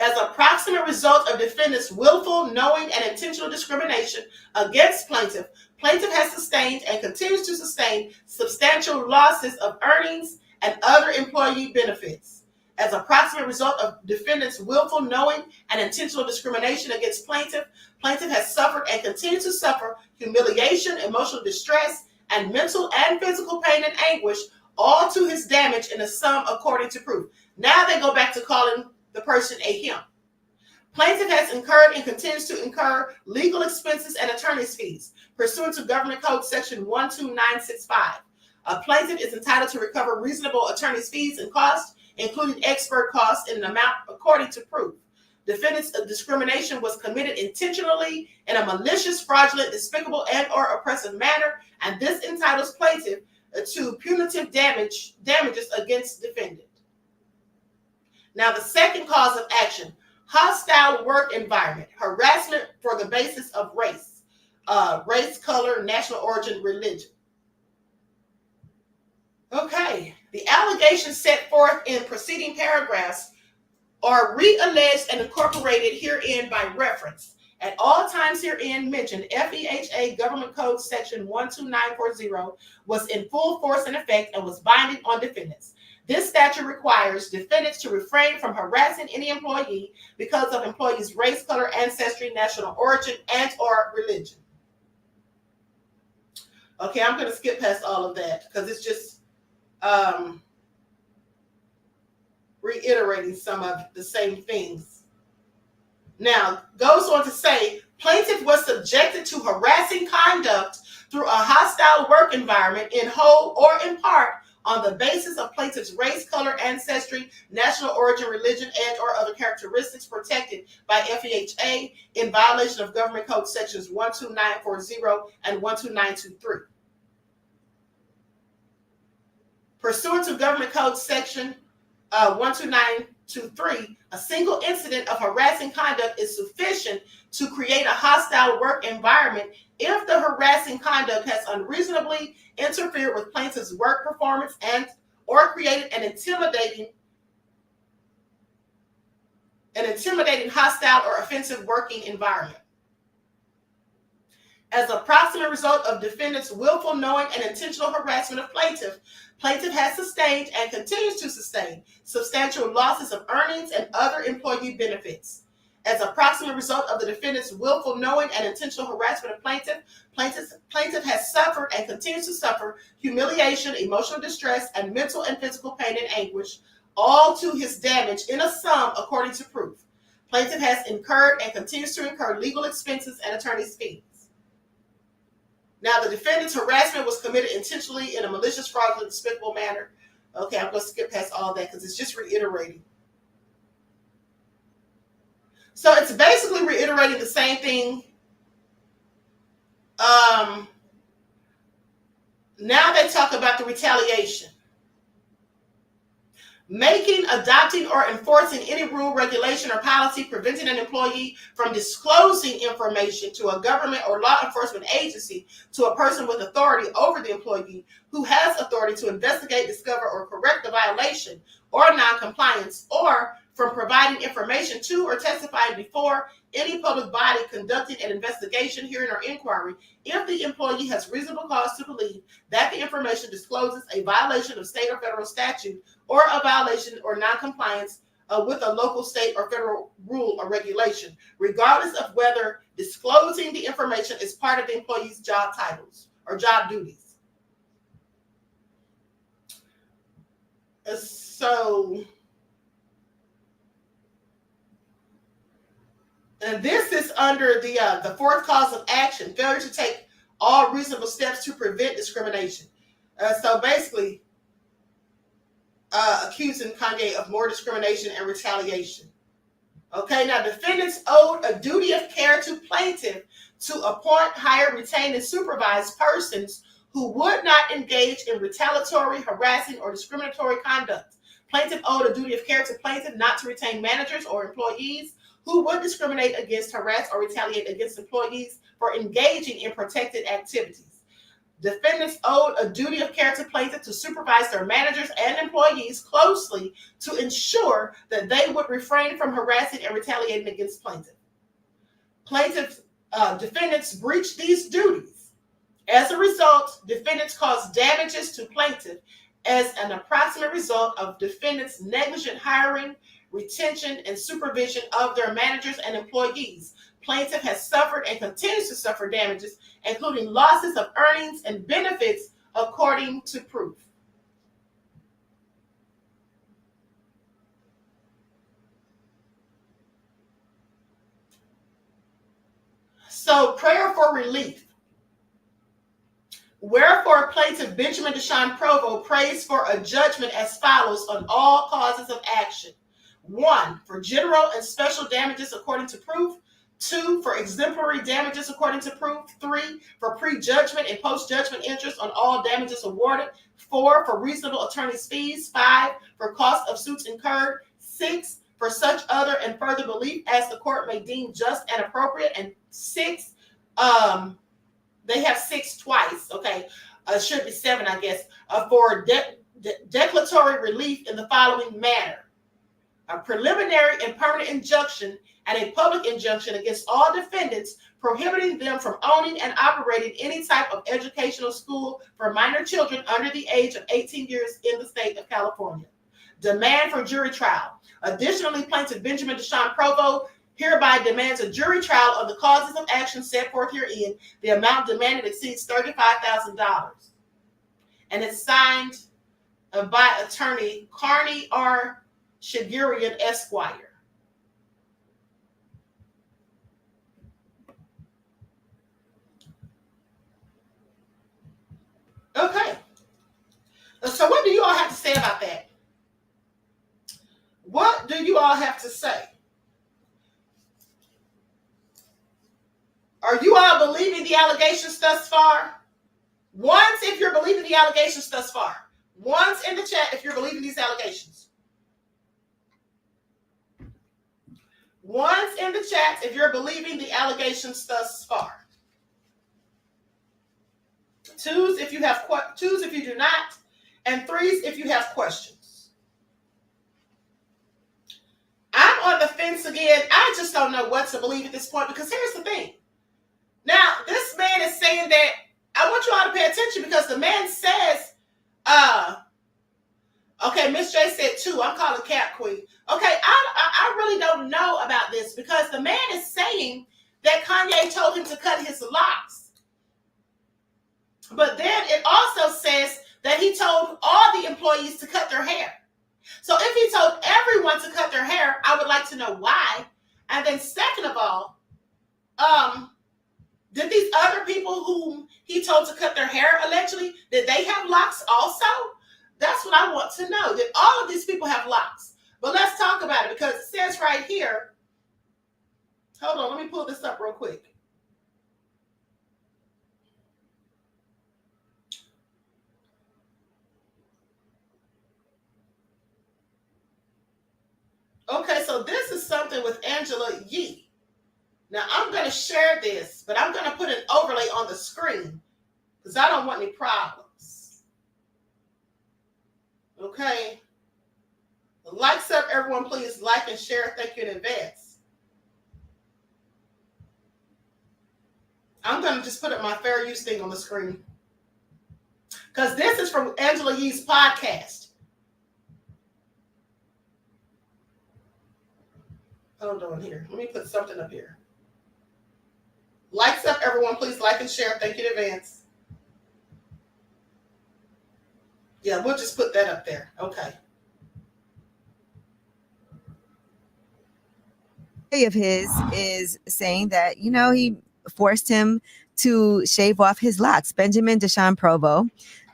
As a proximate result of defendant's willful, knowing, and intentional discrimination against plaintiff, plaintiff has sustained and continues to sustain substantial losses of earnings and other employee benefits. As a proximate result of defendant's willful, knowing, and intentional discrimination against plaintiff, plaintiff has suffered and continues to suffer humiliation, emotional distress, and mental and physical pain and anguish, all to his damage in a sum according to proof. Now they go back to calling the person a him. Plaintiff has incurred and continues to incur legal expenses and attorney's fees. Pursuant to Government Code Section 12965, a plaintiff is entitled to recover reasonable attorney's fees and costs, including expert costs, in an amount according to proof. Defendant's discrimination was committed intentionally in a malicious, fraudulent, despicable, and or oppressive manner, and this entitles plaintiff to punitive damages against defendant. Now, the second cause of action, hostile work environment, harassment for the basis of race, color, national origin, religion. Okay, the allegations set forth in preceding paragraphs are re-alleged and incorporated herein by reference. At all times herein mentioned, FEHA Government Code Section 12940 was in full force and effect and was binding on defendants. This statute requires defendants to refrain from harassing any employee because of employee's race, color, ancestry, national origin, and or religion. Okay, I'm going to skip past all of that because it's just reiterating some of the same things. Now, goes on to say, plaintiff was subjected to harassing conduct through a hostile work environment in whole or in part on the basis of plaintiff's race, color, ancestry, national origin, religion, and or other characteristics protected by FEHA in violation of Government Code Sections 12940 and 12923. Pursuant to Government Code Section 129 2.3, a single incident of harassing conduct is sufficient to create a hostile work environment if the harassing conduct has unreasonably interfered with plaintiff's work performance and or created an intimidating, hostile, or offensive working environment. As a proximate result of defendant's willful, knowing, and intentional harassment of plaintiff has sustained and continues to sustain substantial losses of earnings and other employee benefits. As a proximate result of the defendant's willful, knowing, and intentional harassment of plaintiff has suffered and continues to suffer humiliation, emotional distress, and mental and physical pain and anguish, all to his damage in a sum according to proof. Plaintiff has incurred and continues to incur legal expenses and attorney's fees. Now, the defendant's harassment was committed intentionally in a malicious, fraudulent, despicable manner. Okay, I'm going to skip past all that because it's just reiterating. So it's basically reiterating the same thing. Now they talk about the retaliation. Making, adopting, or enforcing any rule, regulation, or policy preventing an employee from disclosing information to a government or law enforcement agency to a person with authority over the employee who has authority to investigate, discover, or correct the violation or noncompliance, or from providing information to or testifying before any public body conducting an investigation, hearing, or inquiry if the employee has reasonable cause to believe that the information discloses a violation of state or federal statute or a violation or noncompliance with a local, state, or federal rule or regulation, regardless of whether disclosing the information is part of the employee's job titles or job duties. And this is under the fourth cause of action, failure to take all reasonable steps to prevent discrimination. So basically, accusing Kanye of more discrimination and retaliation. Okay, now defendants owed a duty of care to plaintiff to appoint, hire, retain, and supervise persons who would not engage in retaliatory, harassing, or discriminatory conduct. Plaintiff owed a duty of care to plaintiff not to retain managers or employees who would discriminate against, harass, or retaliate against employees for engaging in protected activities. Defendants owed a duty of care to plaintiff to supervise their managers and employees closely to ensure that they would refrain from harassing and retaliating against plaintiff. Defendants breached these duties. As a result, defendants caused damages to plaintiff as an approximate result of defendants' negligent hiring, retention, and supervision of their managers and employees. Plaintiff has suffered and continues to suffer damages, including losses of earnings and benefits, according to proof. So, prayer for relief. Wherefore, plaintiff Benjamin Deshaun Provo prays for a judgment as follows on all causes of action. 1, for general and special damages according to proof. 2, for exemplary damages according to proof. 3, for pre-judgment and post-judgment interest on all damages awarded. 4, for reasonable attorney's fees. 5, for cost of suits incurred. 6, for such other and further relief as the court may deem just and appropriate. And 6, they have 6 twice, okay? Should be 7, I guess, for declaratory relief in the following manner. A preliminary and permanent injunction and a public injunction against all defendants prohibiting them from owning and operating any type of educational school for minor children under the age of 18 years in the state of California. Demand for jury trial. Additionally, plaintiff Benjamin Deshaun Provo hereby demands a jury trial of the causes of action set forth herein. The amount demanded exceeds $35,000. And it's signed by attorney Carney R. Shagurian, Esquire. Okay. So what do you all have to say about that? What do you all have to say? Are you all believing the allegations thus far? Once if you're believing the allegations thus far. Once in the chat if you're believing these allegations. Ones in the chat if you're believing the allegations thus far. Twos if you have twos if you do not, and threes if you have questions. I'm on the fence again. I just don't know what to believe at this point, because here's the thing. Now, this man is saying that, I want you all to pay attention, because the man says, okay, Miss J said 2. I'm calling Cat Queen. Okay, I really don't know about this, because the man is saying that Kanye told him to cut his locks. But then it also says that he told all the employees to cut their hair. So if he told everyone to cut their hair, I would like to know why. And then second of all, did these other people whom he told to cut their hair, allegedly, did they have locks also? That's what I want to know. Did all of these people have locks? But let's talk about it, because it says right here, hold on, let me pull this up real quick. Okay, so this is something with Angela Yee. Now, I'm going to share this, but I'm going to put an overlay on the screen because I don't want any problems. Okay. Likes up, everyone, please like and share. Thank you in advance. I'm going to just put up my fair use thing on the screen because this is from Angela Yee's podcast. Hold on here. Let me put something up here. Likes up, everyone. Please like and share. Thank you in advance. Yeah, we'll just put that up there. Okay. Of his is saying that, you know, he forced him to shave off his locks. Benjamin Deshaun Provo,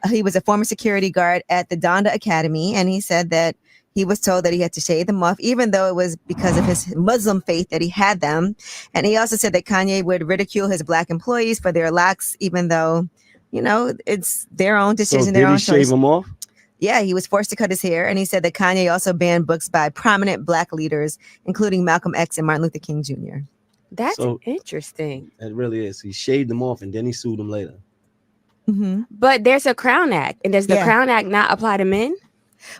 he was a former security guard at the Donda Academy, and he said that he was told that he had to shave them off, even though it was because of his Muslim faith that he had them. And he also said that Kanye would ridicule his black employees for their locks, even though, you know, it's their own decision, their own choice. Did he shave them off? Yeah, he was forced to cut his hair. And he said that Kanye also banned books by prominent black leaders, including Malcolm X and Martin Luther King Jr. That's interesting. It really is. He shaved them off and then he sued them later. Mm-hmm. But there's a Crown Act. And does the Crown Act not apply to men?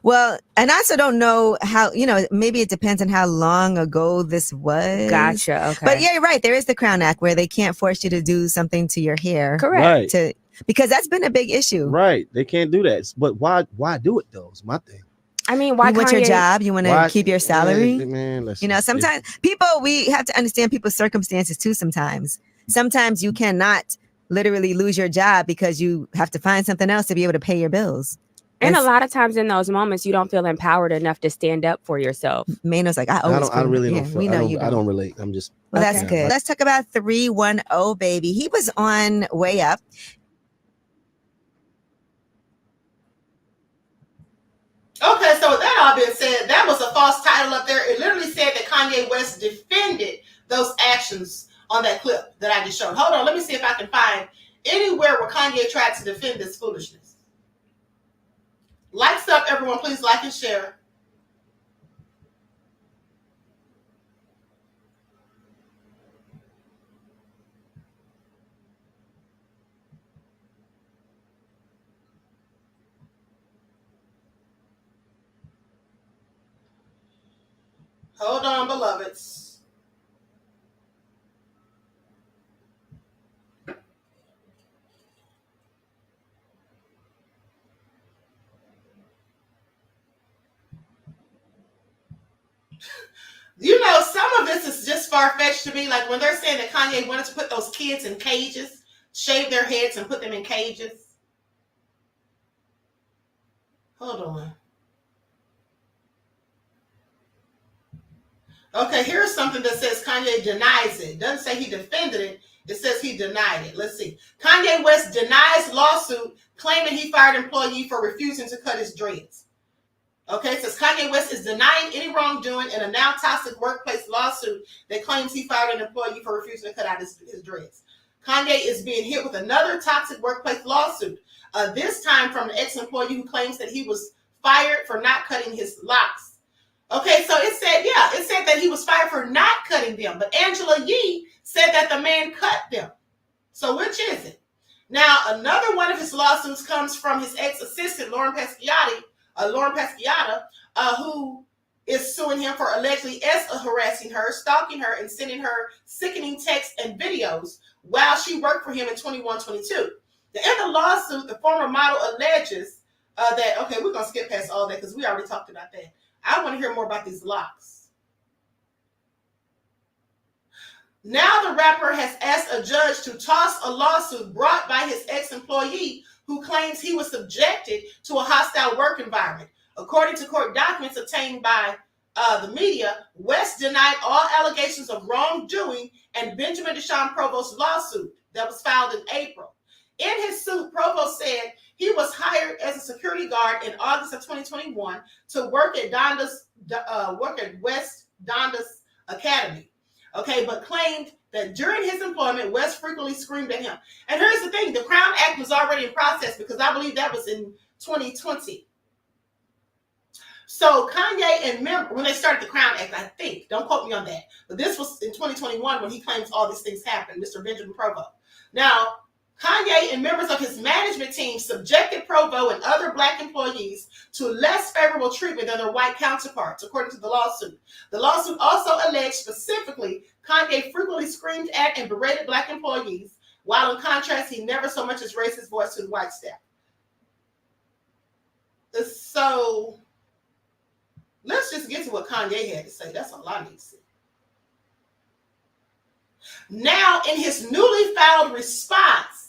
Well, and I also don't know how, you know, maybe it depends on how long ago this was. Gotcha. Okay. But yeah, you're right. There is the Crown Act where they can't force you to do something to your hair. Correct. Right. Because that's been a big issue. Right. They can't do that. But why do it though? Is my thing. I mean, why you want your job? You want to keep your salary? Man, listen, you know, sometimes we have to understand people's circumstances too. Sometimes you cannot literally lose your job because you have to find something else to be able to pay your bills. And a lot of times in those moments, you don't feel empowered enough to stand up for yourself. Mano's like, I really don't feel, I don't relate. I'm just. Well, that's good. Let's talk about 310 Baby. He was on Way Up. Okay, so with that all being said, that was a false title up there. It literally said that Kanye West defended those actions on that clip that I just showed. Hold on, let me see if I can find anywhere where Kanye tried to defend this foolishness. Likes up, everyone. Please like and share. Hold on, beloveds. You know, some of this is just far-fetched to me. Like when they're saying that Kanye wanted to put those kids in cages, shave their heads and put them in cages. Hold on. Okay, here's something that says Kanye denies it. It doesn't say he defended it. It says he denied it. Let's see. Kanye West denies lawsuit claiming he fired employee for refusing to cut his dreads. Okay, it says Kanye West is denying any wrongdoing in a now toxic workplace lawsuit that claims he fired an employee for refusing to cut out his dreads. Kanye is being hit with another toxic workplace lawsuit, this time from an ex-employee who claims that he was fired for not cutting his locks. Okay, so it said that he was fired for not cutting them, but Angela Yee said that the man cut them. So which is it? Now, another one of his lawsuits comes from his ex-assistant, Lauren Pisciotta, who is suing him for allegedly harassing her, stalking her, and sending her sickening texts and videos while she worked for him in 21-22. In the lawsuit, the former model alleges that, okay, we're going to skip past all that because we already talked about that. I want to hear more about these Locs. Now the rapper has asked a judge to toss a lawsuit brought by his ex-employee who claims he was subjected to a hostile work environment. According to court documents obtained by the media, West denied all allegations of wrongdoing in Benjamin Deshaun Provost's lawsuit that was filed in April. In his suit, Provost said he was hired as a security guard in August of 2021 to work at West Donda's Academy. Okay, but claimed that during his employment, West frequently screamed at him. And here's the thing, the Crown Act was already in process because I believe that was in 2020. So Kanye and when they started the Crown Act, I think, don't quote me on that, but this was in 2021 when he claims all these things happened, Mr. Benjamin Provost. Now, Kanye and members of his management team subjected Provo and other Black employees to less favorable treatment than their white counterparts, according to the lawsuit. The lawsuit also alleged specifically Kanye frequently screamed at and berated Black employees, while in contrast, he never so much as raised his voice to the white staff. So let's just get to what Kanye had to say. That's all I need to see. Now, in his newly filed response,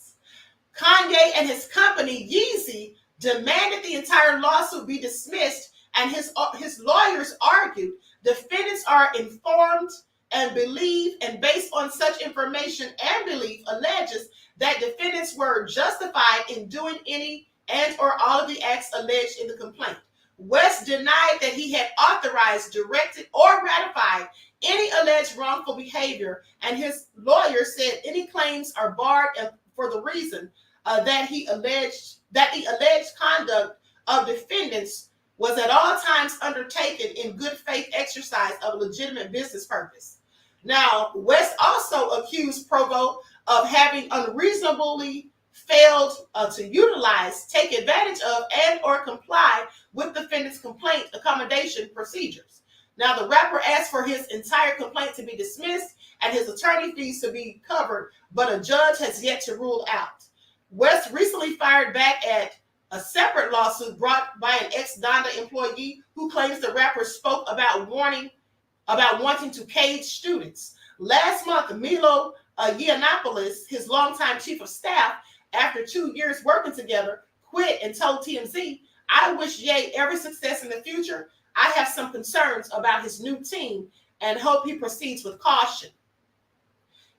Kanye and his company, Yeezy, demanded the entire lawsuit be dismissed, and his lawyers argued defendants are informed and believe, and based on such information and belief, alleges that defendants were justified in doing any and or all of the acts alleged in the complaint. West denied that he had authorized, directed, or ratified any alleged wrongful behavior, and his lawyer said any claims are barred for the reason that the alleged conduct of defendants was at all times undertaken in good faith exercise of a legitimate business purpose. Now, West also accused Provo of having unreasonably failed to utilize, take advantage of, and or comply with defendant's complaint accommodation procedures. Now, the rapper asked for his entire complaint to be dismissed and his attorney fees to be covered, but a judge has yet to rule out. West recently fired back at a separate lawsuit brought by an ex-Donda employee who claims the rapper spoke about wanting to cage students. Last month, Milo Yiannopoulos, his longtime chief of staff, after 2 years working together, quit and told TMZ, "I wish Ye every success in the future. I have some concerns about his new team and hope he proceeds with caution."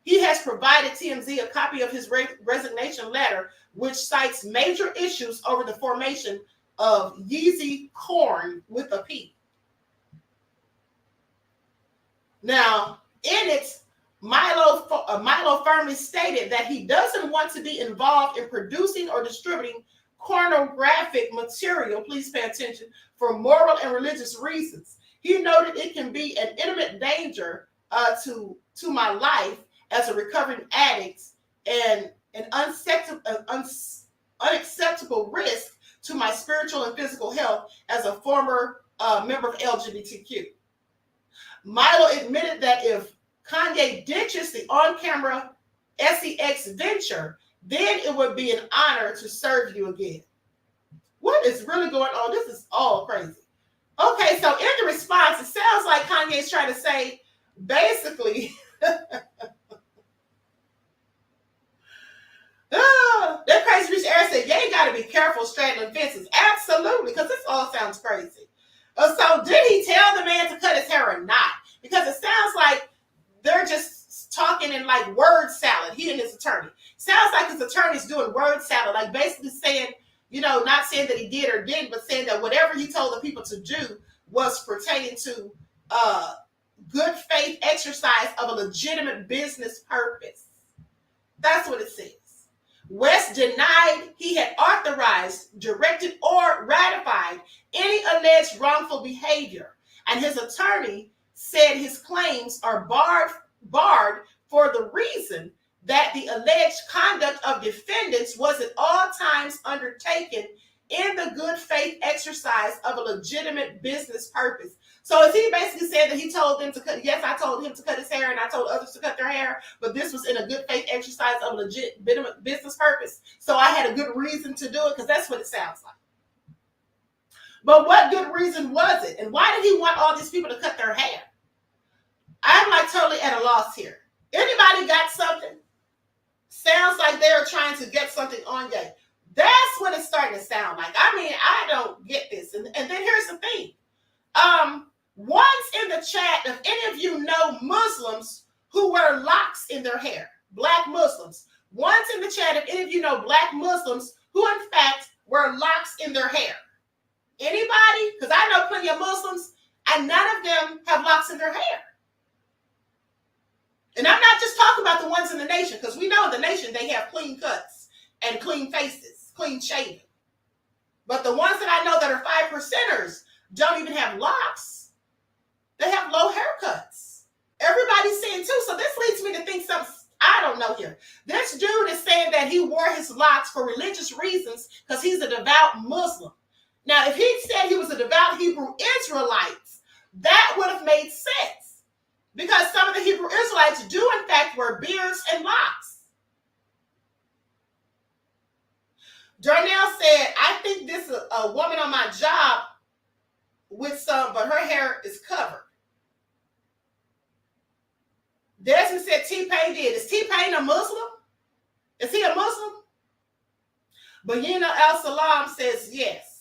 He has provided TMZ a copy of his resignation letter, which cites major issues over the formation of Yeezy Corn with a P. Now, in it, Milo firmly stated that he doesn't want to be involved in producing or distributing pornographic material, please pay attention, for moral and religious reasons. He noted it can be an imminent danger to my life as a recovering addict and an unacceptable risk to my spiritual and physical health as a former member of LGBTQ. Milo admitted that if Kanye ditches the on-camera SEX venture, then it would be an honor to serve you again. What is really going on? This is all crazy. Okay, so in the response, it sounds like Kanye's trying to say, basically, that Crazy Rich Air said, "Yeah, you got to be careful straddling fences." Absolutely, because this all sounds crazy. So did he tell the man to cut his hair or not? Because it sounds like they're just talking in like word salad, he and his attorney. Sounds like his attorney's doing word salad, like basically saying, not saying that he did or didn't, but saying that whatever he told the people to do was pertaining to good faith exercise of a legitimate business purpose. That's what it says. West denied he had authorized, directed, or ratified any alleged wrongful behavior. and his attorney said his claims are barred for the reason that the alleged conduct of defendants was at all times undertaken in the good faith exercise of a legitimate business purpose. So is he basically saying that he told them to cut? Yes, I told him to cut his hair and I told others to cut their hair, but this was in a good faith exercise of a legit business purpose. So I had a good reason to do it, because that's what it sounds like. But what good reason was it? And why did he want all these people to cut their hair? I'm like totally at a loss here. Anybody got something? Sounds like they're trying to get something on you. That's what it's starting to sound like. I mean, I don't get this. And then here's the thing. Once in the chat, if any of you know Muslims who wear locks in their hair, black Muslims, once in the chat, if any of you know black Muslims who in fact wear locks in their hair. Anybody? Because I know plenty of Muslims and none of them have locks in their hair. And I'm not just talking about the ones in the nation, because we know in the nation they have clean cuts and clean faces, clean shaving. But the ones that I know that are 5%ers don't even have locks. They have low haircuts. Everybody's saying too. So this leads me to think something I don't know here. This dude is saying that he wore his locks for religious reasons because he's a devout Muslim. Now, if he said he was a devout Hebrew Israelite, that would have made sense. Because some of the Hebrew Israelites do, in fact, wear beards and locks. Darnell said, I think this is a woman on my job with some, but her hair is covered. Desmond said T-Pain did. Is T-Pain a Muslim? Is he a Muslim? Bayina El-Salam says yes.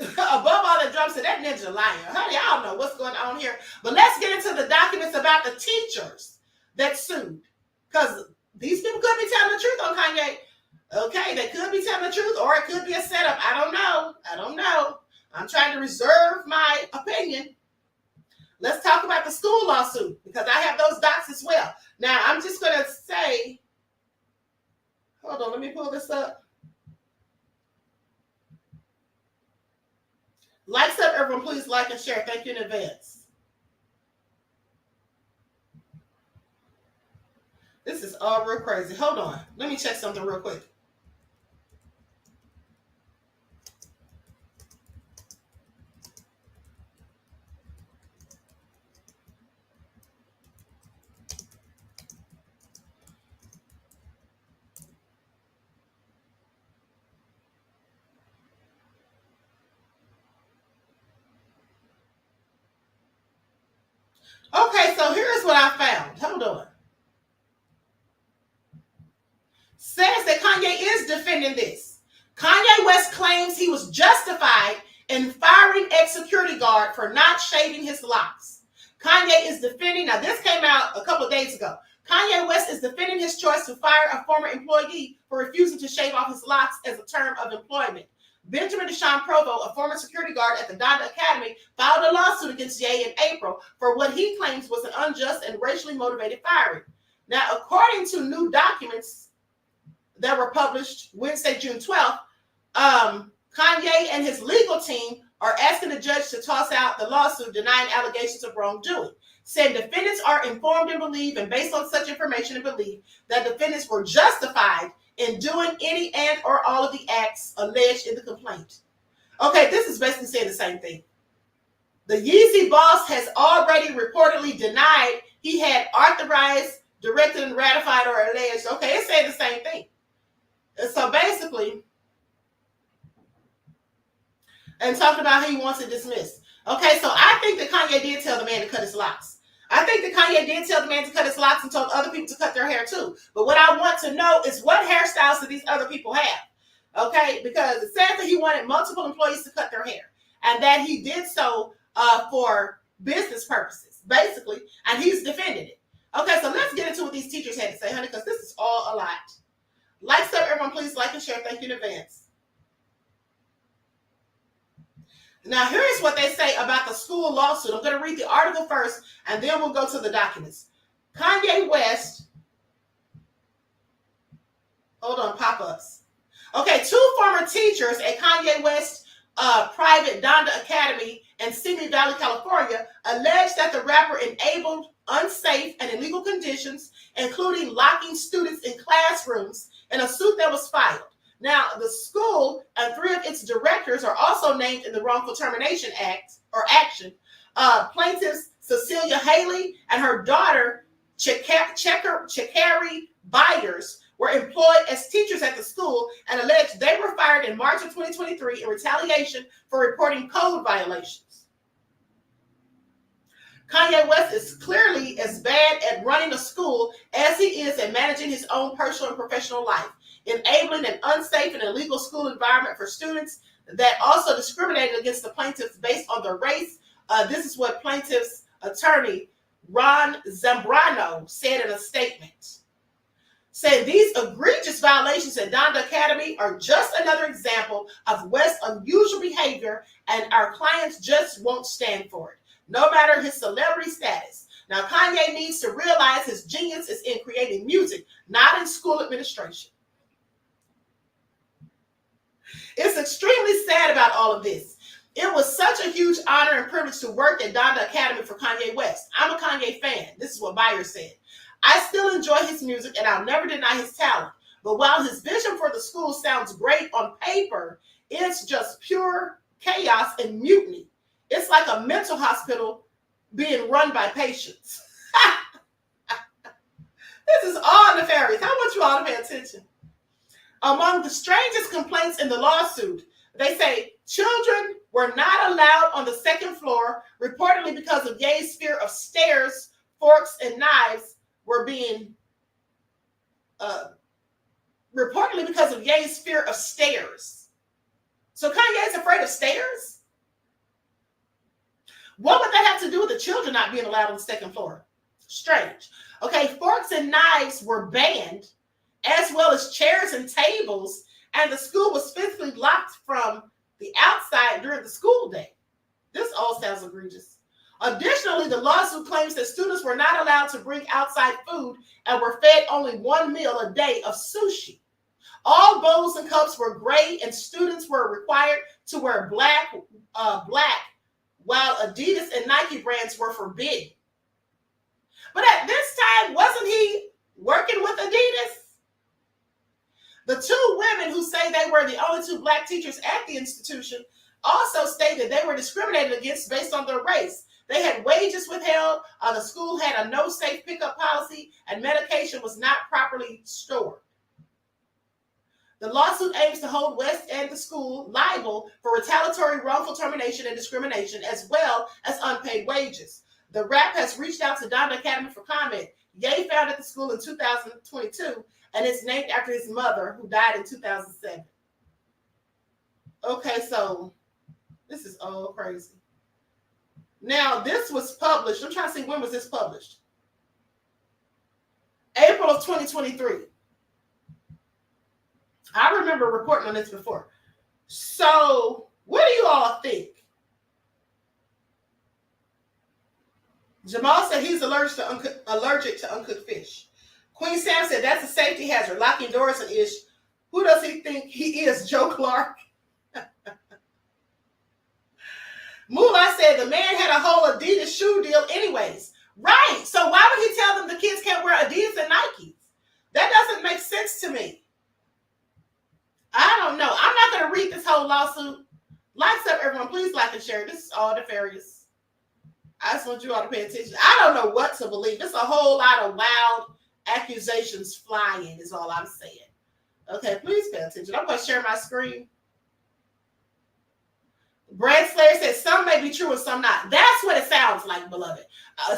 Above all the drums, said that ninja liar. Honey, I don't know what's going on here. But let's get into the documents about the teachers that sued. Because these people could be telling the truth on Kanye. Okay, they could be telling the truth, or it could be a setup. I don't know. I'm trying to reserve my opinion. Let's talk about the school lawsuit, because I have those docs as well. Now, I'm just going to say, hold on, let me pull this up. Likes up, everyone. Please like and share. Thank you in advance. This is all real crazy. Hold on. Let me check something real quick. Okay, so here's what I found. Hold on. Says that Kanye is defending this. Kanye West claims he was justified in firing ex-security guard for not shaving his locks. Kanye is defending, now this came out a couple of days ago. Kanye West is defending his choice to fire a former employee for refusing to shave off his locks as a term of employment. Benjamin Deshaun Provo, a former security guard at the Donda Academy, filed a lawsuit against Ye in April for what he claims was an unjust and racially motivated firing. Now, according to new documents that were published Wednesday, June 12th, Kanye and his legal team are asking the judge to toss out the lawsuit denying allegations of wrongdoing, saying defendants are informed and believe, and based on such information and belief, that defendants were justified in doing any and or all of the acts alleged in the complaint. Okay, this is basically saying the same thing. The Yeezy boss has already reportedly denied he had authorized, directed, and ratified or alleged. Okay, it's saying the same thing. So basically, and talking about how he wants it dismissed. Okay, so I think that Kanye did tell the man to cut his locks. I think that Kanye did tell the man to cut his locks and told other people to cut their hair too. But what I want to know is what hairstyles do these other people have? Okay, because it says that he wanted multiple employees to cut their hair, and that he did so for business purposes, basically, and he's defended it. Okay, so let's get into what these teachers had to say, honey, because this is all a lot. Likes up, everyone. Please like and share. Thank you in advance. Now, here's what they say about the school lawsuit. I'm going to read the article first, and then we'll go to the documents. Kanye West. Hold on, pop-ups. Okay, 2 former teachers at Kanye West private Donda Academy in Simi Valley, California, alleged that the rapper enabled unsafe and illegal conditions, including locking students in classrooms, in a suit that was filed. Now, the school and 3 of its directors are also named in the wrongful termination action. Plaintiffs Cecilia Haley and her daughter Chakari Byers were employed as teachers at the school and alleged they were fired in March of 2023 in retaliation for reporting code violations. Kanye West is clearly as bad at running a school as he is at managing his own personal and professional life, enabling an unsafe and illegal school environment for students that also discriminated against the plaintiffs based on their race. This is what plaintiff's attorney Ron Zambrano said in a statement. Said these egregious violations at Donda Academy are just another example of West's unusual behavior, and our clients just won't stand for it, no matter his celebrity status. Now, Kanye needs to realize his genius is in creating music, not in school administration. It's extremely sad about all of this. It was such a huge honor and privilege to work at Donda Academy for Kanye West. I'm a Kanye fan. This is what Byers said. I still enjoy his music and I'll never deny his talent. But while his vision for the school sounds great on paper, it's just pure chaos and mutiny. It's like a mental hospital being run by patients. This is all nefarious. I want you all to pay attention. Among the strangest complaints in the lawsuit, they say children were not allowed on the second floor, reportedly because of Ye's fear of stairs, forks, and knives were being reportedly because of Ye's fear of stairs. So Kanye's afraid of stairs? What would that have to do with the children not being allowed on the second floor? Strange. Okay, forks and knives were banned, as well as chairs and tables, and the school was physically locked from the outside during the school day. This all sounds egregious. Additionally, the lawsuit claims that students were not allowed to bring outside food and were fed only one meal a day of sushi. All bowls and cups were gray, and students were required to wear black, while Adidas and Nike brands were forbidden. But at this time, wasn't he working with Adidas? The 2 women who say they were the only 2 black teachers at the institution also stated they were discriminated against based on their race. They had wages withheld, the school had a no safe pickup policy, and medication was not properly stored. The lawsuit aims to hold West and the school liable for retaliatory wrongful termination and discrimination, as well as unpaid wages. The rap has reached out to Donda Academy for comment. Ye founded the school in 2022, and it's named after his mother, who died in 2007. Okay, so this is all crazy. Now, this was published. I'm trying to see, when was this published? April of 2023. I remember reporting on this before. So, what do you all think? Jamal said he's allergic to uncooked fish. Queen Sam said that's a safety hazard, locking doors and ish. Who does he think he is, Joe Clark? Moolah said the man had a whole Adidas shoe deal anyways. Right. So why would he tell them the kids can't wear Adidas and Nikes? That doesn't make sense to me. I don't know. I'm not going to read this whole lawsuit. Likes up, everyone. Please like and share. This is all nefarious. I just want you all to pay attention. I don't know what to believe. There's a whole lot of wild accusations flying is all I'm saying. Okay, please pay attention. I'm going to share my screen. Brad Slayer said some may be true and some not. That's what it sounds like, beloved.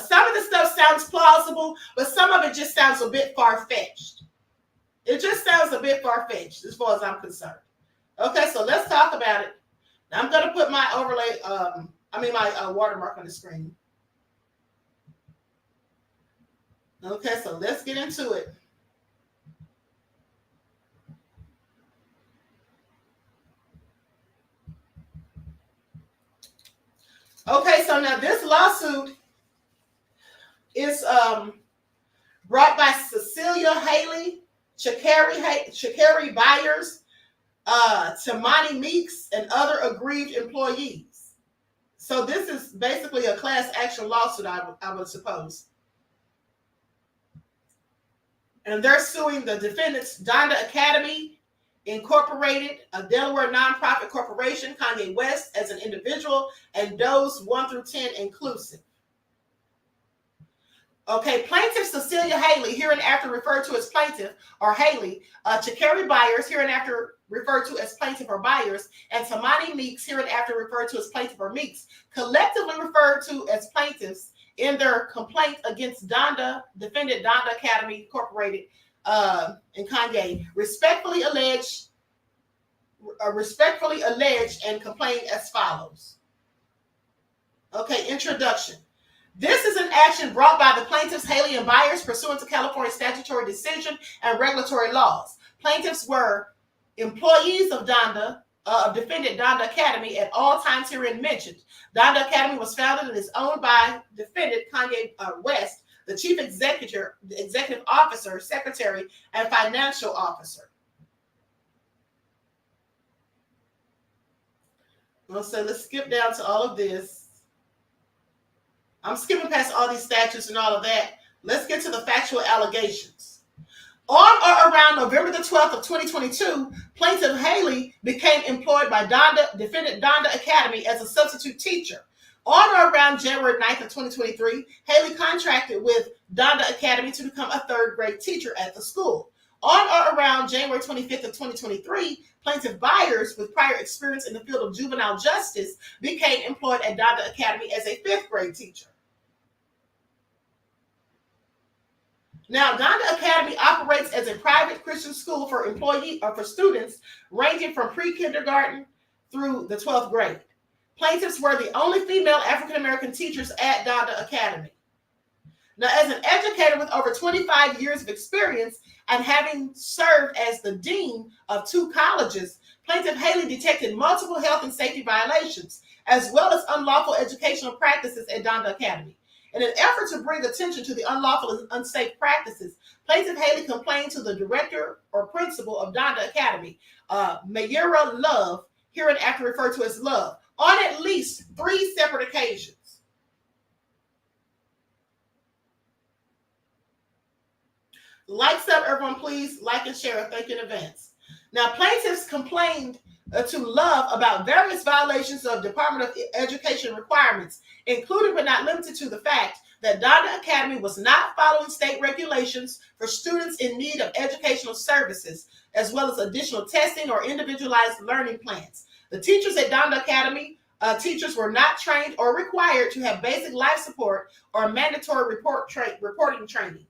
Some of the stuff sounds plausible, but some of it just sounds a bit far-fetched. It just sounds a bit far-fetched as far as I'm concerned. Okay, so let's talk about it. Now, I'm going to put my overlay, my watermark on the screen. Okay, so let's get into it. Okay, so now this lawsuit is brought by Cecilia Haley, Chakari Byers, Tamani Meeks, and other aggrieved employees. So this is basically a class action lawsuit, I would suppose. And they're suing the defendants, Donda Academy Incorporated, a Delaware nonprofit corporation, Kanye West as an individual, and Doe's 1 through 10 inclusive. Okay, plaintiff Cecilia Haley, hereinafter referred to as plaintiff or Haley, Chakeri Byers, hereinafter referred to as plaintiff or Byers, and Tamani Meeks, hereinafter referred to as plaintiff or Meeks, collectively referred to as plaintiffs in their complaint against defendant Donda Academy Incorporated and Kanye, respectfully alleged and complain as follows. Okay, introduction. This is an action brought by the plaintiffs Haley and Byers pursuant to California statutory decision and regulatory laws. Plaintiffs were employees of defendant Donda Academy at all times herein mentioned. Donda Academy was founded and is owned by defendant Kanye West, the chief executive officer, secretary, and financial officer. So let's skip down to all of this. I'm skipping past all these statutes and all of that. Let's get to the factual allegations. On or around November the 12th of 2022, plaintiff Haley became employed by defendant Donda Academy as a substitute teacher. On or around January 9th of 2023, Haley contracted with Donda Academy to become a third grade teacher at the school. On or around January 25th of 2023, plaintiff Byers, with prior experience in the field of juvenile justice, became employed at Donda Academy as a fifth grade teacher. Now, Donda Academy operates as a private Christian school for students ranging from pre-kindergarten through the 12th grade. Plaintiffs were the only female African-American teachers at Donda Academy. Now, as an educator with over 25 years of experience and having served as the dean of 2 colleges, plaintiff Haley detected multiple health and safety violations, as well as unlawful educational practices at Donda Academy. In an effort to bring attention to the unlawful and unsafe practices, plaintiff Haley complained to the director or principal of Donda Academy, Mayura Love, hereinafter referred to as Love, on at least 3 separate occasions. Like up, everyone, please like and share. Thank you in advance. Now, plaintiffs complained to Love about various violations of Department of Education requirements, including but not limited to the fact that Donda Academy was not following state regulations for students in need of educational services, as well as additional testing or individualized learning plans. The teachers at Donda Academy teachers were not trained or required to have basic life support or mandatory reporting training.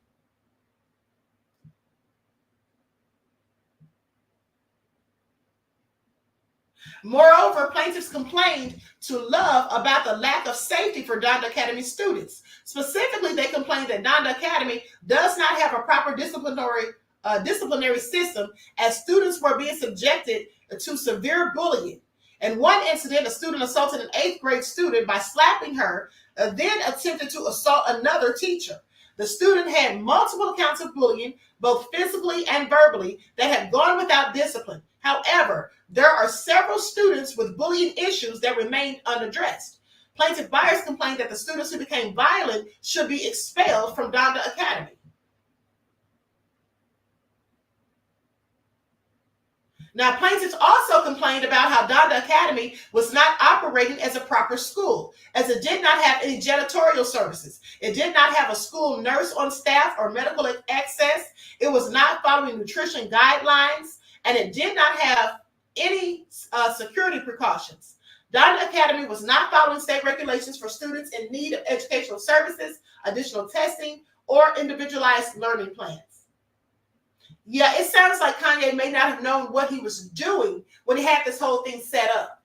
Moreover, plaintiffs complained to Love about the lack of safety for Donda Academy students. Specifically, they complained that Donda Academy does not have a proper disciplinary system, as students were being subjected to severe bullying. In one incident, a student assaulted an 8th grade student by slapping her, then attempted to assault another teacher. The student had multiple accounts of bullying, both physically and verbally, that have gone without discipline. However, there are several students with bullying issues that remain unaddressed. Plaintiff Byers complained that the students who became violent should be expelled from Donda Academy. Now, plaintiffs also complained about how Donda Academy was not operating as a proper school, as it did not have any janitorial services. It did not have a school nurse on staff or medical access. It was not following nutrition guidelines, and it did not have any security precautions. Donda Academy was not following state regulations for students in need of educational services, additional testing, or individualized learning plans. Yeah, it sounds like Kanye may not have known what he was doing when he had this whole thing set up.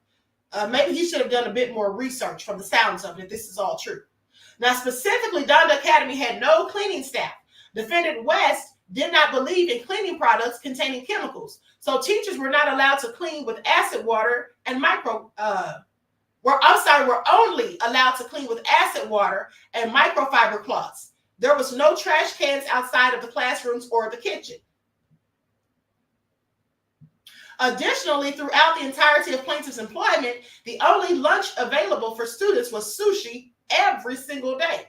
Maybe he should have done a bit more research from the sounds of it, if this is all true. Now, specifically, Donda Academy had no cleaning staff. Defendant West did not believe in cleaning products containing chemicals, so teachers were not allowed to clean with acid water and were only allowed to clean with acid water and microfiber cloths. There was no trash cans outside of the classrooms or the kitchen. Additionally, throughout the entirety of plaintiff's employment, the only lunch available for students was sushi every single day.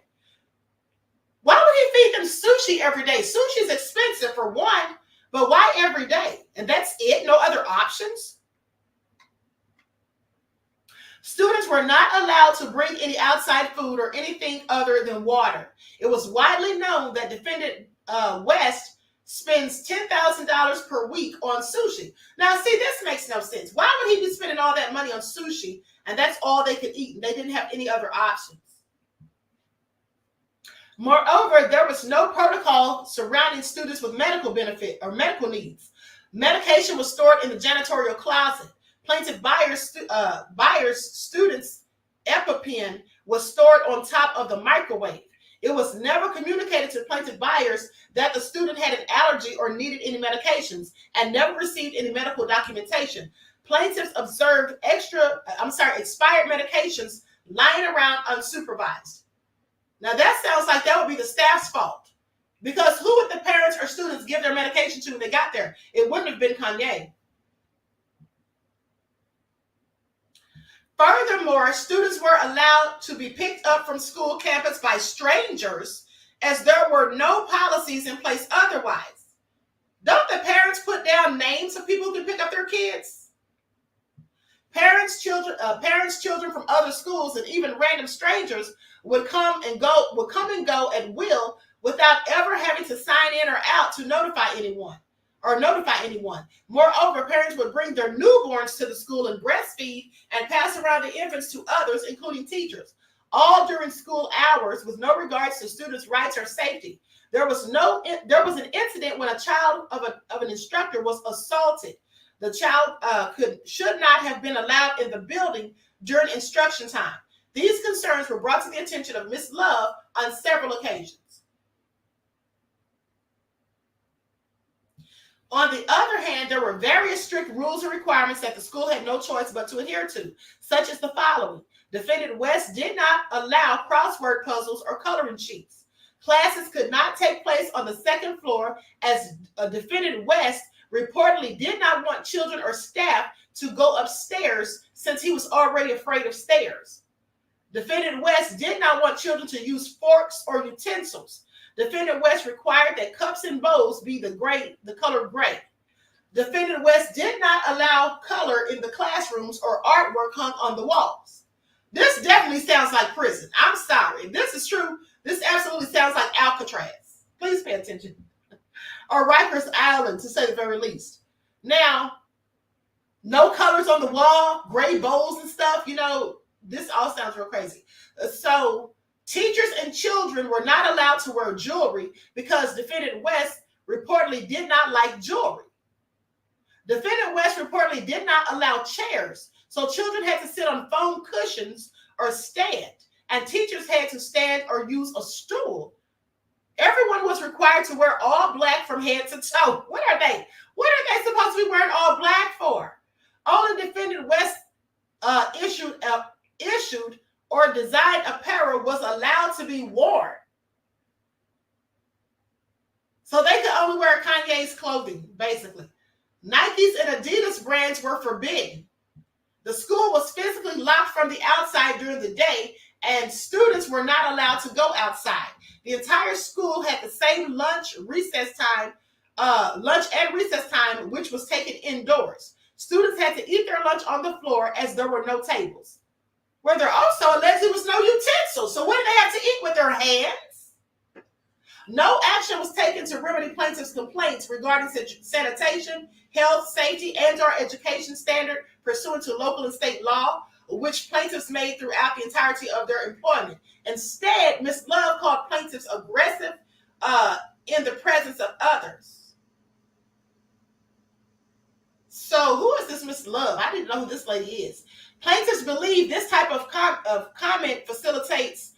Why would he feed them sushi every day? Sushi is expensive for one, but why every day? And that's it? No other options? Students were not allowed to bring any outside food or anything other than water. It was widely known that defendant West spends $10,000 per week on sushi. Now, see, this makes no sense. Why would he be spending all that money on sushi and that's all they could eat and they didn't have any other options? Moreover, there was no protocol surrounding students with medical benefit or medical needs. Medication was stored in the janitorial closet. Plaintiff buyer's student's EpiPen was stored on top of the microwave. It was never communicated to plaintiff buyers that the student had an allergy or needed any medications and never received any medical documentation. Plaintiffs observed expired medications lying around unsupervised. Now that sounds like that would be the staff's fault, because who would the parents or students give their medication to when they got there? It wouldn't have been Kanye. Furthermore, students were allowed to be picked up from school campus by strangers, as there were no policies in place otherwise. Don't the parents put down names of people who can pick up their kids? Parents, children from other schools, and even random strangers would come and go at will without ever having to sign in or out to notify anyone. Moreover, parents would bring their newborns to the school and breastfeed and pass around the infants to others, including teachers, all during school hours with no regards to students' rights or safety. There was an incident when a child of an instructor was assaulted. The child should not have been allowed in the building during instruction time. These concerns were brought to the attention of Ms. Love on several occasions. On the other hand, there were various strict rules and requirements that the school had no choice but to adhere to, such as the following. Defendant West did not allow crossword puzzles or coloring sheets. Classes could not take place on the second floor, as Defendant West reportedly did not want children or staff to go upstairs since he was already afraid of stairs. Defendant West did not want children to use forks or utensils. Defendant West required that cups and bowls be the color gray. Defendant West did not allow color in the classrooms or artwork hung on the walls. This definitely sounds like prison. I'm sorry. If this is true, this absolutely sounds like Alcatraz. Please pay attention. Or Rikers Island, to say the very least. Now, no colors on the wall, gray bowls and stuff, this all sounds real crazy. So teachers and children were not allowed to wear jewelry because Defendant West reportedly did not like jewelry. Defendant West reportedly did not allow chairs, so children had to sit on foam cushions or stand, and teachers had to stand or use a stool. Everyone was required to wear all black from head to toe. What are they supposed to be wearing all black for? Only Defendant West issued or designed apparel was allowed to be worn. So they could only wear Kanye's clothing, basically. Nike's and Adidas brands were forbidden. The school was physically locked from the outside during the day, and students were not allowed to go outside. The entire school had the same lunch and recess time, which was taken indoors. Students had to eat their lunch on the floor as there were no tables. Where there also allegedly was no utensils. So what did they have to eat with their hands? No action was taken to remedy plaintiffs' complaints regarding sanitation, health, safety, and/or education standard pursuant to local and state law, which plaintiffs made throughout the entirety of their employment. Instead, Ms. Love called plaintiffs aggressive in the presence of others. So who is this Ms. Love? I didn't know who this lady is. Plaintiffs believe this type of comment facilitates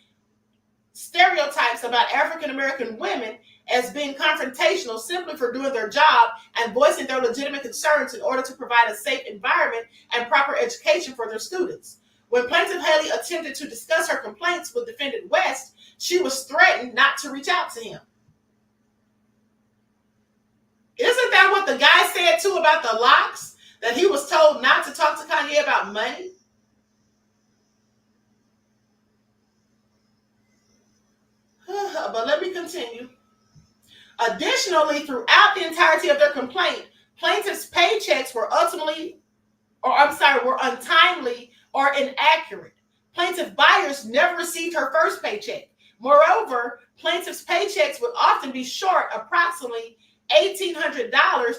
stereotypes about African-American women as being confrontational simply for doing their job and voicing their legitimate concerns in order to provide a safe environment and proper education for their students. When Plaintiff Haley attempted to discuss her complaints with Defendant West, she was threatened not to reach out to him. Isn't that what the guy said too about the Locs? that he was told not to talk to Kanye about money? But let me continue. Additionally, throughout the entirety of their complaint, plaintiffs' paychecks were were untimely or inaccurate. Plaintiff buyers never received her first paycheck. Moreover, plaintiffs' paychecks would often be short approximately $1,800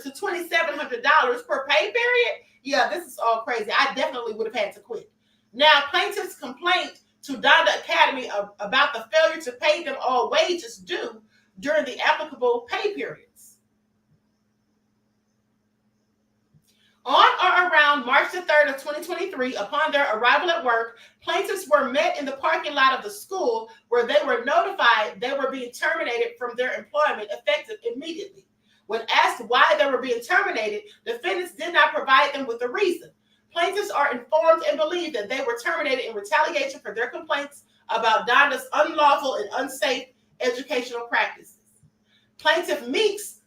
to $2,700 per pay period. Yeah, this is all crazy. I definitely would have had to quit. Now, plaintiffs' complaint to Donda Academy about the failure to pay them all wages due during the applicable pay periods. On or around March the 3rd of 2023, upon their arrival at work, plaintiffs were met in the parking lot of the school where they were notified they were being terminated from their employment effective immediately. When asked why they were being terminated, defendants did not provide them with a reason. Plaintiffs are informed and believe that they were terminated in retaliation for their complaints about Donda's unlawful and unsafe educational practices. Plaintiff Meeks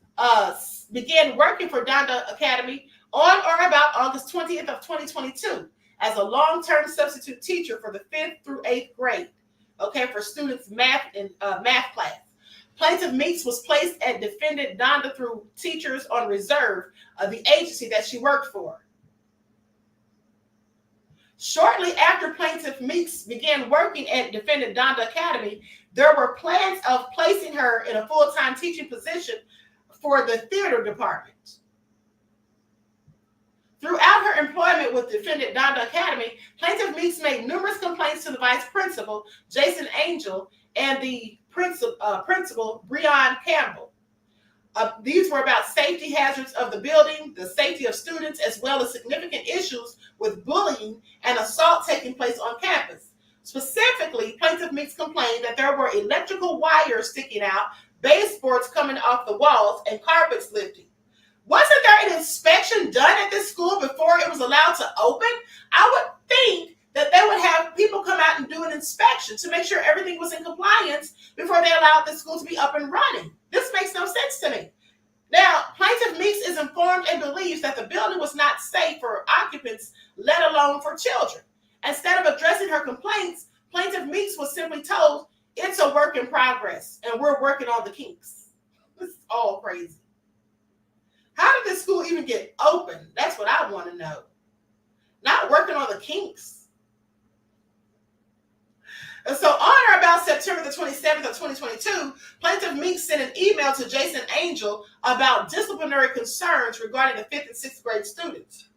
began working for Donda Academy on or about August 20th of 2022 as a long-term substitute teacher for the 5th through 8th grade, for students' math class. Plaintiff Meeks was placed at defendant Donda through Teachers on Reserve, the agency that she worked for. Shortly after Plaintiff Meeks began working at defendant Donda Academy, there were plans of placing her in a full-time teaching position for the theater department. Throughout her employment with defendant Donda Academy, Plaintiff Meeks made numerous complaints to the vice principal, Jason Angel, and the principal, Breon Campbell. These were about safety hazards of the building, the safety of students, as well as significant issues with bullying and assault taking place on campus. Specifically, Plaintiff Meeks complained that there were electrical wires sticking out, baseboards coming off the walls, and carpets lifting. Wasn't there an inspection done at this school before it was allowed to open? I would think that they would have people come out and do an inspection to make sure everything was in compliance before they allowed the school to be up and running. This makes no sense to me. Now, Plaintiff Meeks is informed and believes that the building was not safe for occupants, let alone for children. Instead of addressing her complaints, Plaintiff Meeks was simply told, it's a work in progress, and we're working on the kinks. This is all crazy. How did this school even get open? That's what I want to know. Not working on the kinks. And so on or about September the 27th of 2022, Plaintiff Meeks sent an email to Jason Angel about disciplinary concerns regarding the 5th and 6th grade students.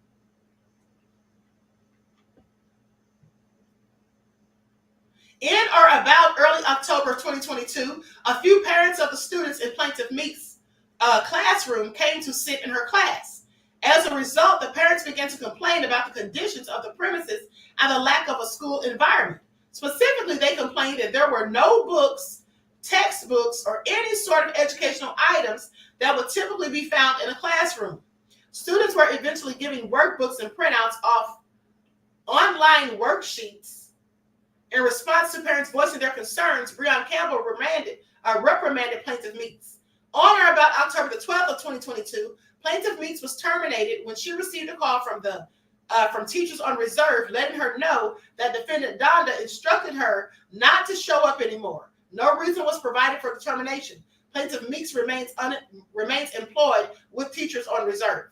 In or about early October 2022, a few parents of the students in Plaintiff Meeks' classroom came to sit in her class. As a result, the parents began to complain about the conditions of the premises and the lack of a school environment. Specifically, they complained that there were no books, textbooks, or any sort of educational items that would typically be found in a classroom. Students were eventually giving workbooks and printouts off online worksheets. In response to parents voicing their concerns, Breon Campbell reprimanded Plaintiff Meeks. On or about October the 12th of 2022, Plaintiff Meeks was terminated when she received a call from Teachers on Reserve, letting her know that defendant Donda instructed her not to show up anymore. No reason was provided for the termination. Plaintiff Meeks remains employed with Teachers on Reserve.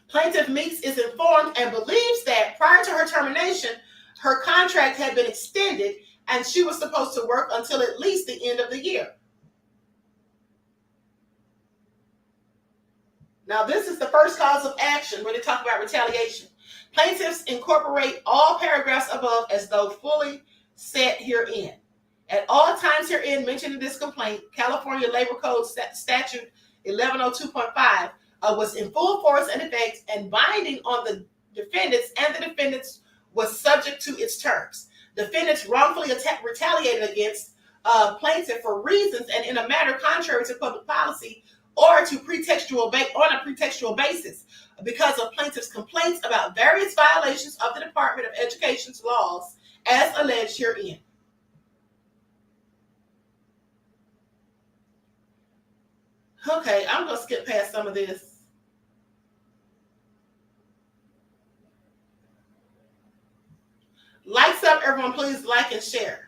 Plaintiff Meeks is informed and believes that prior to her termination, her contract had been extended and she was supposed to work until at least the end of the year. Now, this is the first cause of action when they talk about retaliation. Plaintiffs incorporate all paragraphs above as though fully set herein. At all times herein mentioned in this complaint, California Labor Code Statute 1102.5 was in full force and effect and binding on the defendants, and the defendants was subject to its terms. Defendants wrongfully retaliated against plaintiff for reasons and in a manner contrary to public policy or to on a pretextual basis because of plaintiff's complaints about various violations of the Department of Education's laws as alleged herein. Okay, I'm going to skip past some of this. and share.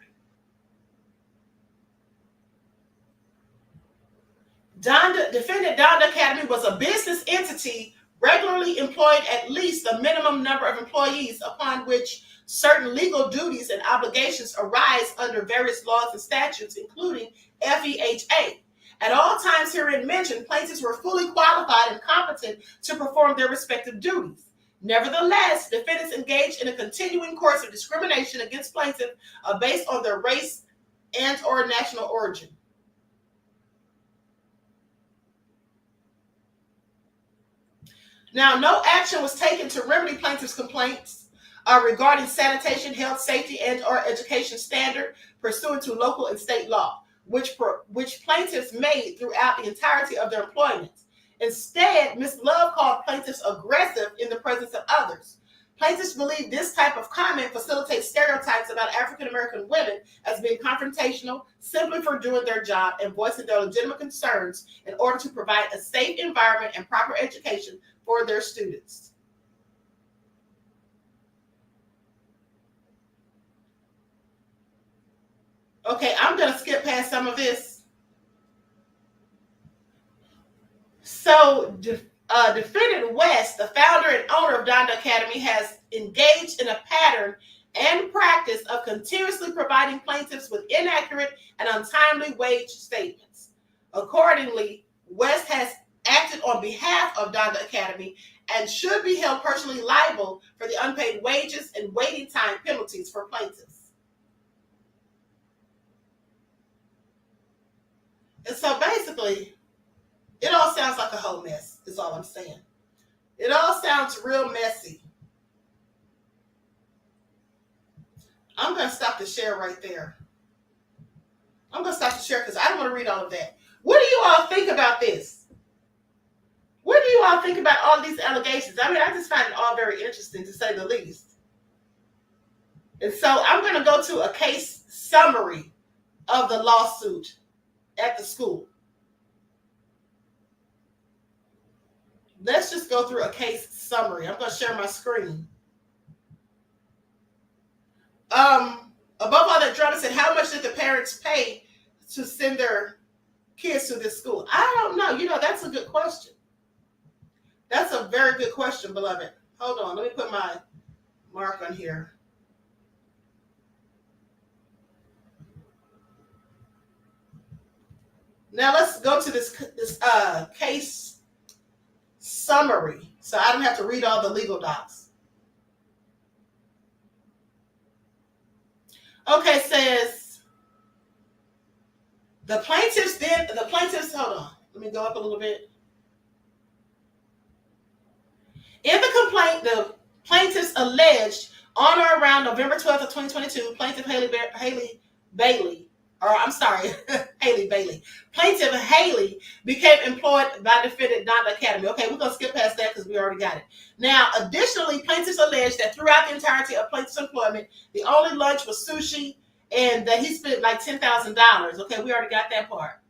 Defendant Donda Academy was a business entity regularly employed at least a minimum number of employees upon which certain legal duties and obligations arise under various laws and statutes, including FEHA. At all times herein mentioned, plaintiffs were fully qualified and competent to perform their respective duties. Nevertheless, defendants engaged in a continuing course of discrimination against plaintiffs based on their race and or national origin. Now, no action was taken to remedy plaintiffs' complaints regarding sanitation, health, safety, and or education standard pursuant to local and state law, which plaintiffs made throughout the entirety of their employment. Instead, Ms. Love called plaintiffs aggressive in the presence of others. Plaintiffs believe this type of comment facilitates stereotypes about African American women as being confrontational simply for doing their job and voicing their legitimate concerns in order to provide a safe environment and proper education for their students. Okay, I'm going to skip past some of this. So, Defendant West, the founder and owner of Donda Academy, has engaged in a pattern and practice of continuously providing plaintiffs with inaccurate and untimely wage statements. Accordingly, West has acted on behalf of Donda Academy and should be held personally liable for the unpaid wages and waiting time penalties for plaintiffs. And so basically, it all sounds like a whole mess, is all I'm saying. It all sounds real messy. I'm going to stop the share right there. I'm going to stop the share because I don't want to read all of that. What do you all think about this? What do you all think about all these allegations? I mean, I just find it all very interesting, to say the least. And so I'm going to go to a case summary of the lawsuit at the school. Let's just go through a case summary. I'm going to share my screen. Above all that drama, said, how much did the parents pay to send their kids to this school? I don't know. You know, that's a good question. That's a very good question, beloved. Hold on. Let me put my mark on here. Now let's go to this case summary, so I don't have to read all the legal docs. Okay, says the plaintiffs, hold on, let me go up a little bit. In the complaint, the plaintiffs alleged on or around November 12th of 2022, plaintiff Haley Bailey. Plaintiff Haley became employed by defendant Donda Academy. Okay, we're going to skip past that because we already got it. Now, additionally, plaintiffs alleged that throughout the entirety of plaintiff's employment, the only lunch was sushi and that he spent like $10,000. Okay, we already got that part.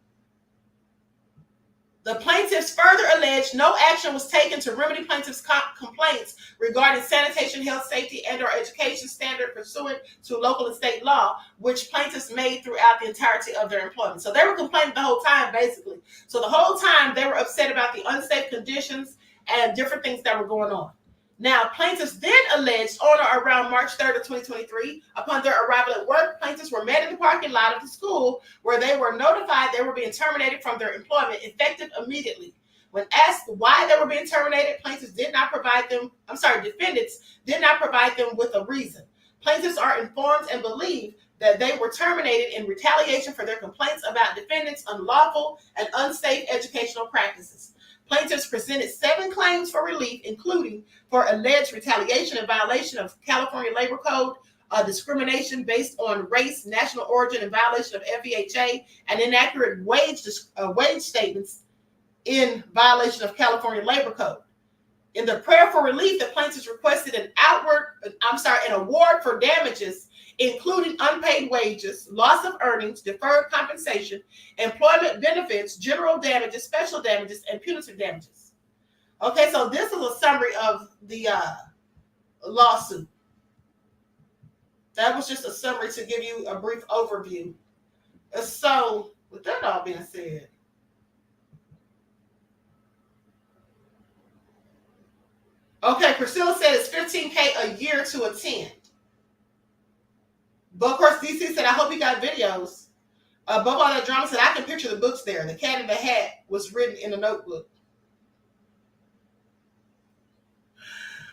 The plaintiffs further alleged no action was taken to remedy plaintiffs' complaints regarding sanitation, health, safety, and or education standard pursuant to local and state law, which plaintiffs made throughout the entirety of their employment. So they were complaining the whole time, basically. So the whole time they were upset about the unsafe conditions and different things that were going on. Now, plaintiffs then alleged on or around March 3rd of 2023, upon their arrival at work, plaintiffs were met in the parking lot of the school where they were notified they were being terminated from their employment effective immediately. When asked why they were being terminated, defendants did not provide them with a reason. Plaintiffs are informed and believe that they were terminated in retaliation for their complaints about defendants' unlawful and unsafe educational practices. Plaintiffs presented 7 claims for relief, including for alleged retaliation in violation of California Labor Code, discrimination based on race, national origin, in violation of FEHA, and inaccurate wage statements in violation of California Labor Code. In the prayer for relief, the plaintiffs requested an award for damages, including unpaid wages, loss of earnings, deferred compensation, employment benefits, general damages, special damages, and punitive damages. Okay, so this is a summary of the lawsuit That was just a summary to give you a brief overview. So, with that all being said, okay, Priscilla said it's $15K a year to attend. But of course, DC said, I hope you got videos. Above all that drama said, I can picture the books there. The Cat in the Hat was written in a notebook.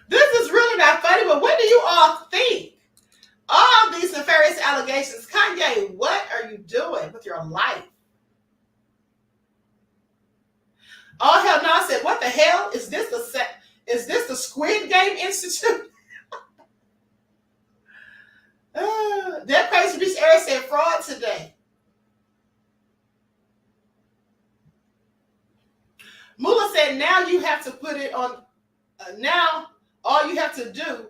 This is really not funny, but what do you all think? All these nefarious allegations. Kanye, what are you doing with your life? Oh, hell no. I said, what the hell? Is this the Squid Game Institute? That crazy beast Eric said fraud today. Mula said, now you have to put it on, now all you have to do,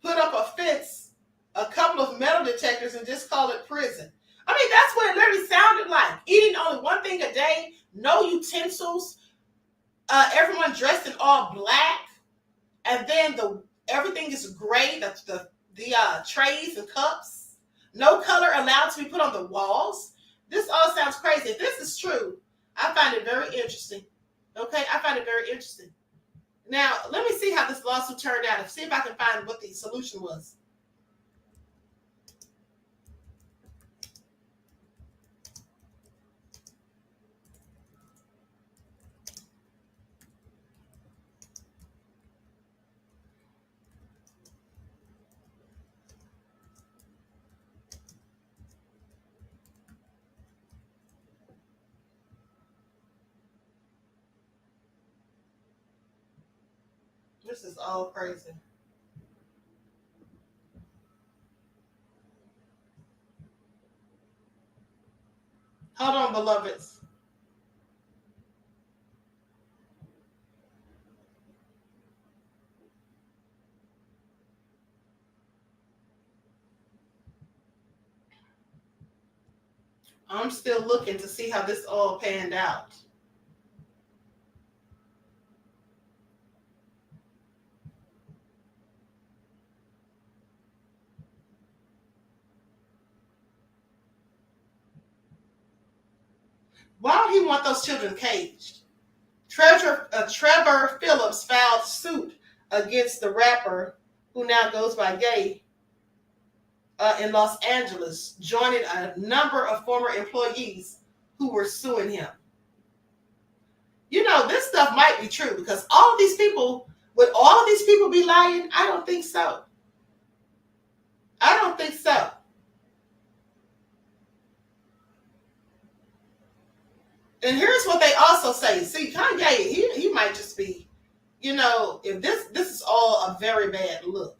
put up a fence, a couple of metal detectors, and just call it prison. I mean, that's what it literally sounded like. Eating only one thing a day, no utensils, everyone dressed in all black, and then everything is gray, the trays and cups, no color allowed to be put on the walls. This all sounds crazy. If this is true, I find it very interesting. Okay, I find it very interesting. Now, let me see how this lawsuit turned out and see if I can find what the solution was. This is all crazy. Hold on, beloveds. I'm still looking to see how this all panned out. Why would he want those children caged? Trevor Phillips filed suit against the rapper, who now goes by Gay, in Los Angeles, joining a number of former employees who were suing him. You know, this stuff might be true because all of these people, would all of these people be lying? I don't think so. I don't think so. And here's what they also say. See, Kanye, he might just be, you know, if this is all a very bad look.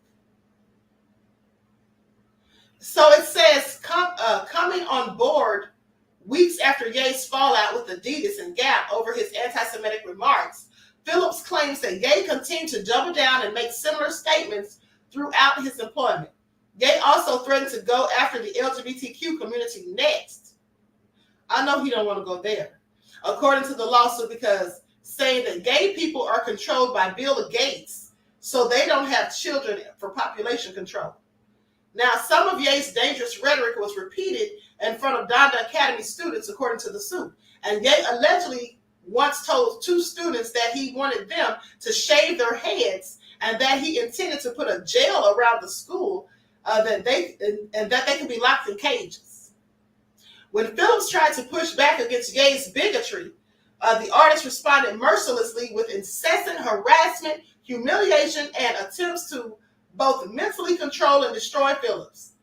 So it says, coming on board weeks after Ye's fallout with Adidas and Gap over his anti-Semitic remarks, Phillips claims that Ye continued to double down and make similar statements throughout his employment. Ye also threatened to go after the LGBTQ community next. I know he don't want to go there. According to the lawsuit, because saying that gay people are controlled by Bill Gates, so they don't have children for population control. Now, some of Ye's dangerous rhetoric was repeated in front of Donda Academy students, according to the suit. And Ye allegedly once told 2 students that he wanted them to shave their heads and that he intended to put a jail around the school that they could be locked in cages. When Phillips tried to push back against Ye's bigotry, the artist responded mercilessly with incessant harassment, humiliation, and attempts to both mentally control and destroy Phillips.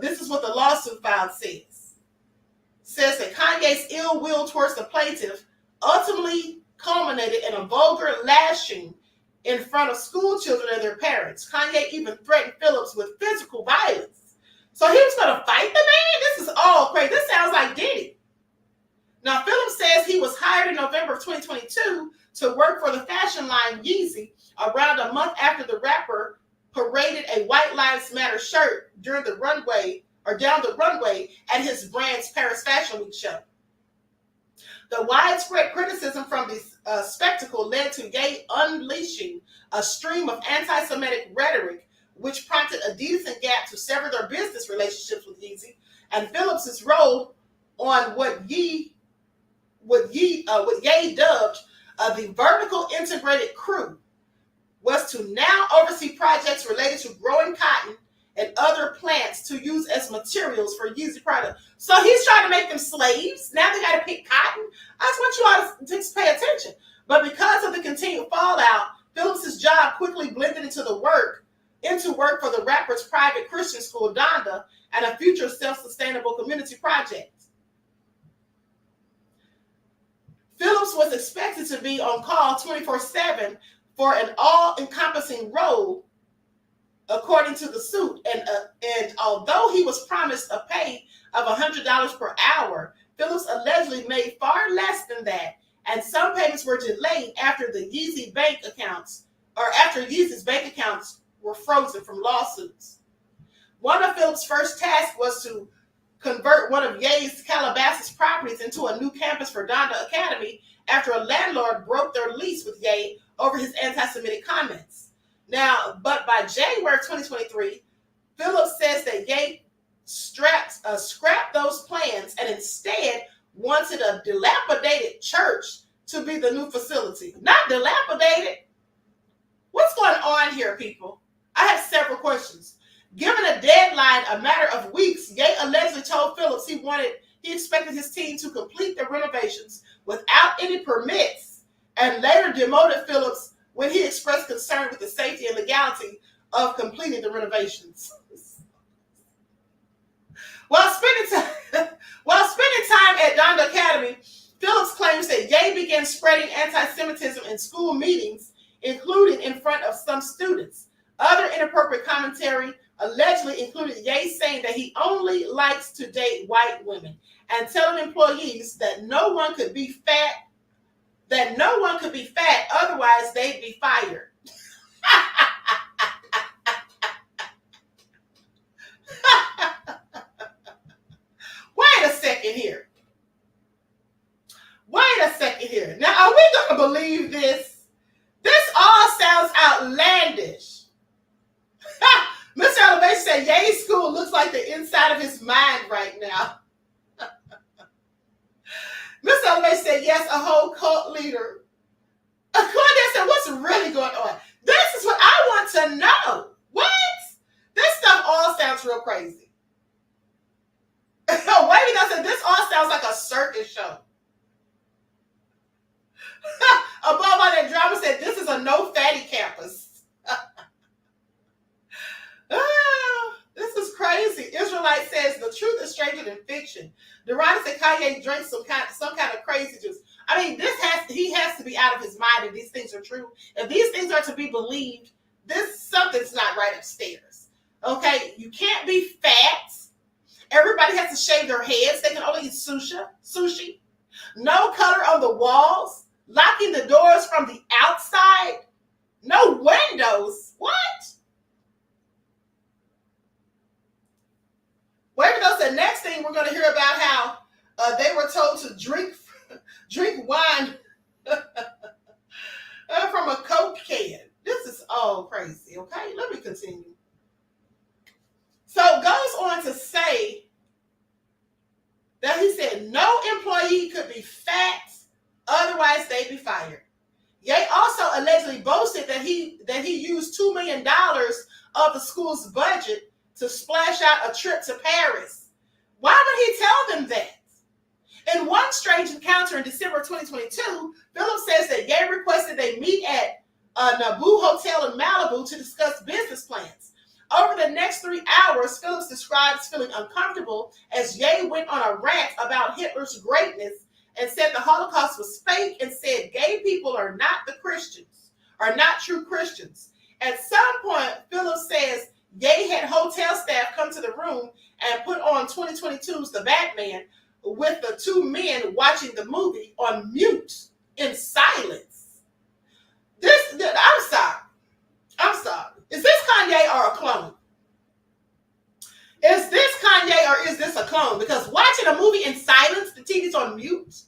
This is what the lawsuit file says. Says that Kanye's ill will towards the plaintiff ultimately culminated in a vulgar lashing in front of school children and their parents. Kanye even threatened Phillips with physical violence. So he was going to fight the man? This is all crazy. This sounds like Diddy. Now, Phillips says he was hired in November of 2022 to work for the fashion line Yeezy around a month after the rapper paraded a White Lives Matter shirt during the runway or down the runway at his brand's Paris Fashion Week show. The widespread criticism from the spectacle led to Ye unleashing a stream of anti-Semitic rhetoric which prompted Adidas and Gap to sever their business relationships with Yeezy, and Phillips's role on what Ye dubbed the vertical integrated crew was to now oversee projects related to growing cotton and other plants to use as materials for Yeezy products. So he's trying to make them slaves. Now they got to pick cotton. I just want you all to pay attention. But because of the continued fallout, Phillips's job quickly blended into work for the rapper's private Christian school, Donda, and a future self-sustainable community project. Phillips was expected to be on call 24/7 for an all-encompassing role, according to the suit. And although he was promised a pay of $100 per hour, Phillips allegedly made far less than that, and some payments were delayed after Yeezy's bank accounts were frozen from lawsuits. One of Phillips' first tasks was to convert one of Ye's Calabasas properties into a new campus for Donda Academy after a landlord broke their lease with Ye over his anti-Semitic comments. Now, but by January of 2023, Phillips says that Ye scrapped those plans and instead wanted a dilapidated church to be the new facility. Not dilapidated. What's going on here, people? I have several questions. Given a deadline, a matter of weeks, Ye allegedly told Phillips he expected his team to complete the renovations without any permits, and later demoted Phillips when he expressed concern with the safety and legality of completing the renovations. While spending time at Donda Academy, Phillips claims that Ye began spreading anti-Semitism in school meetings, including in front of some students. Other inappropriate commentary allegedly included Ye saying that he only likes to date white women and telling employees that no one could be fat, otherwise they'd be fired. Wait a second here. Now, are we going to believe this? This all sounds outlandish. Mr. Elevation said Ye's school looks like the inside of his mind right now. Mr. Elevation said, yes, a whole cult leader. Claudia said, what's really going on? This is what I want to know. What? This stuff all sounds real crazy. Wait a minute, this all sounds like a circus show. Above all that drama said, this is a no fatty campus. This is crazy. Israelite says the truth is stranger than fiction. Durana said Kanye drinks some kind of crazy juice. I mean, he has to be out of his mind if these things are true. If these things are to be believed, something's not right upstairs. Okay, you can't be fat. Everybody has to shave their heads. They can only eat sushi. No color on the walls. Locking the doors from the outside. No windows. What? Wait a minute. The next thing we're going to hear about how they were told to drink wine from a Coke can. This is all crazy. Okay, let me continue. So it goes on to say that he said no employee could be fat, otherwise they'd be fired. Ye also allegedly boasted that he used $2 million of the school's budget to splash out a trip to Paris. Why would he tell them that? In one strange encounter in December 2022, Phillips says that Ye requested they meet at a Naboo Hotel in Malibu to discuss business plans. Over the next 3 hours, Phillips describes feeling uncomfortable as Ye went on a rant about Hitler's greatness and said the Holocaust was fake and said gay people are not true Christians. At some point, Phillips says Ye had hotel staff come to the room and put on 2022's The Batman with the two men watching the movie on mute in silence. I'm sorry. Is this Kanye or a clone? Is this Kanye or is this a clone? Because watching a movie in silence, the TV's on mute.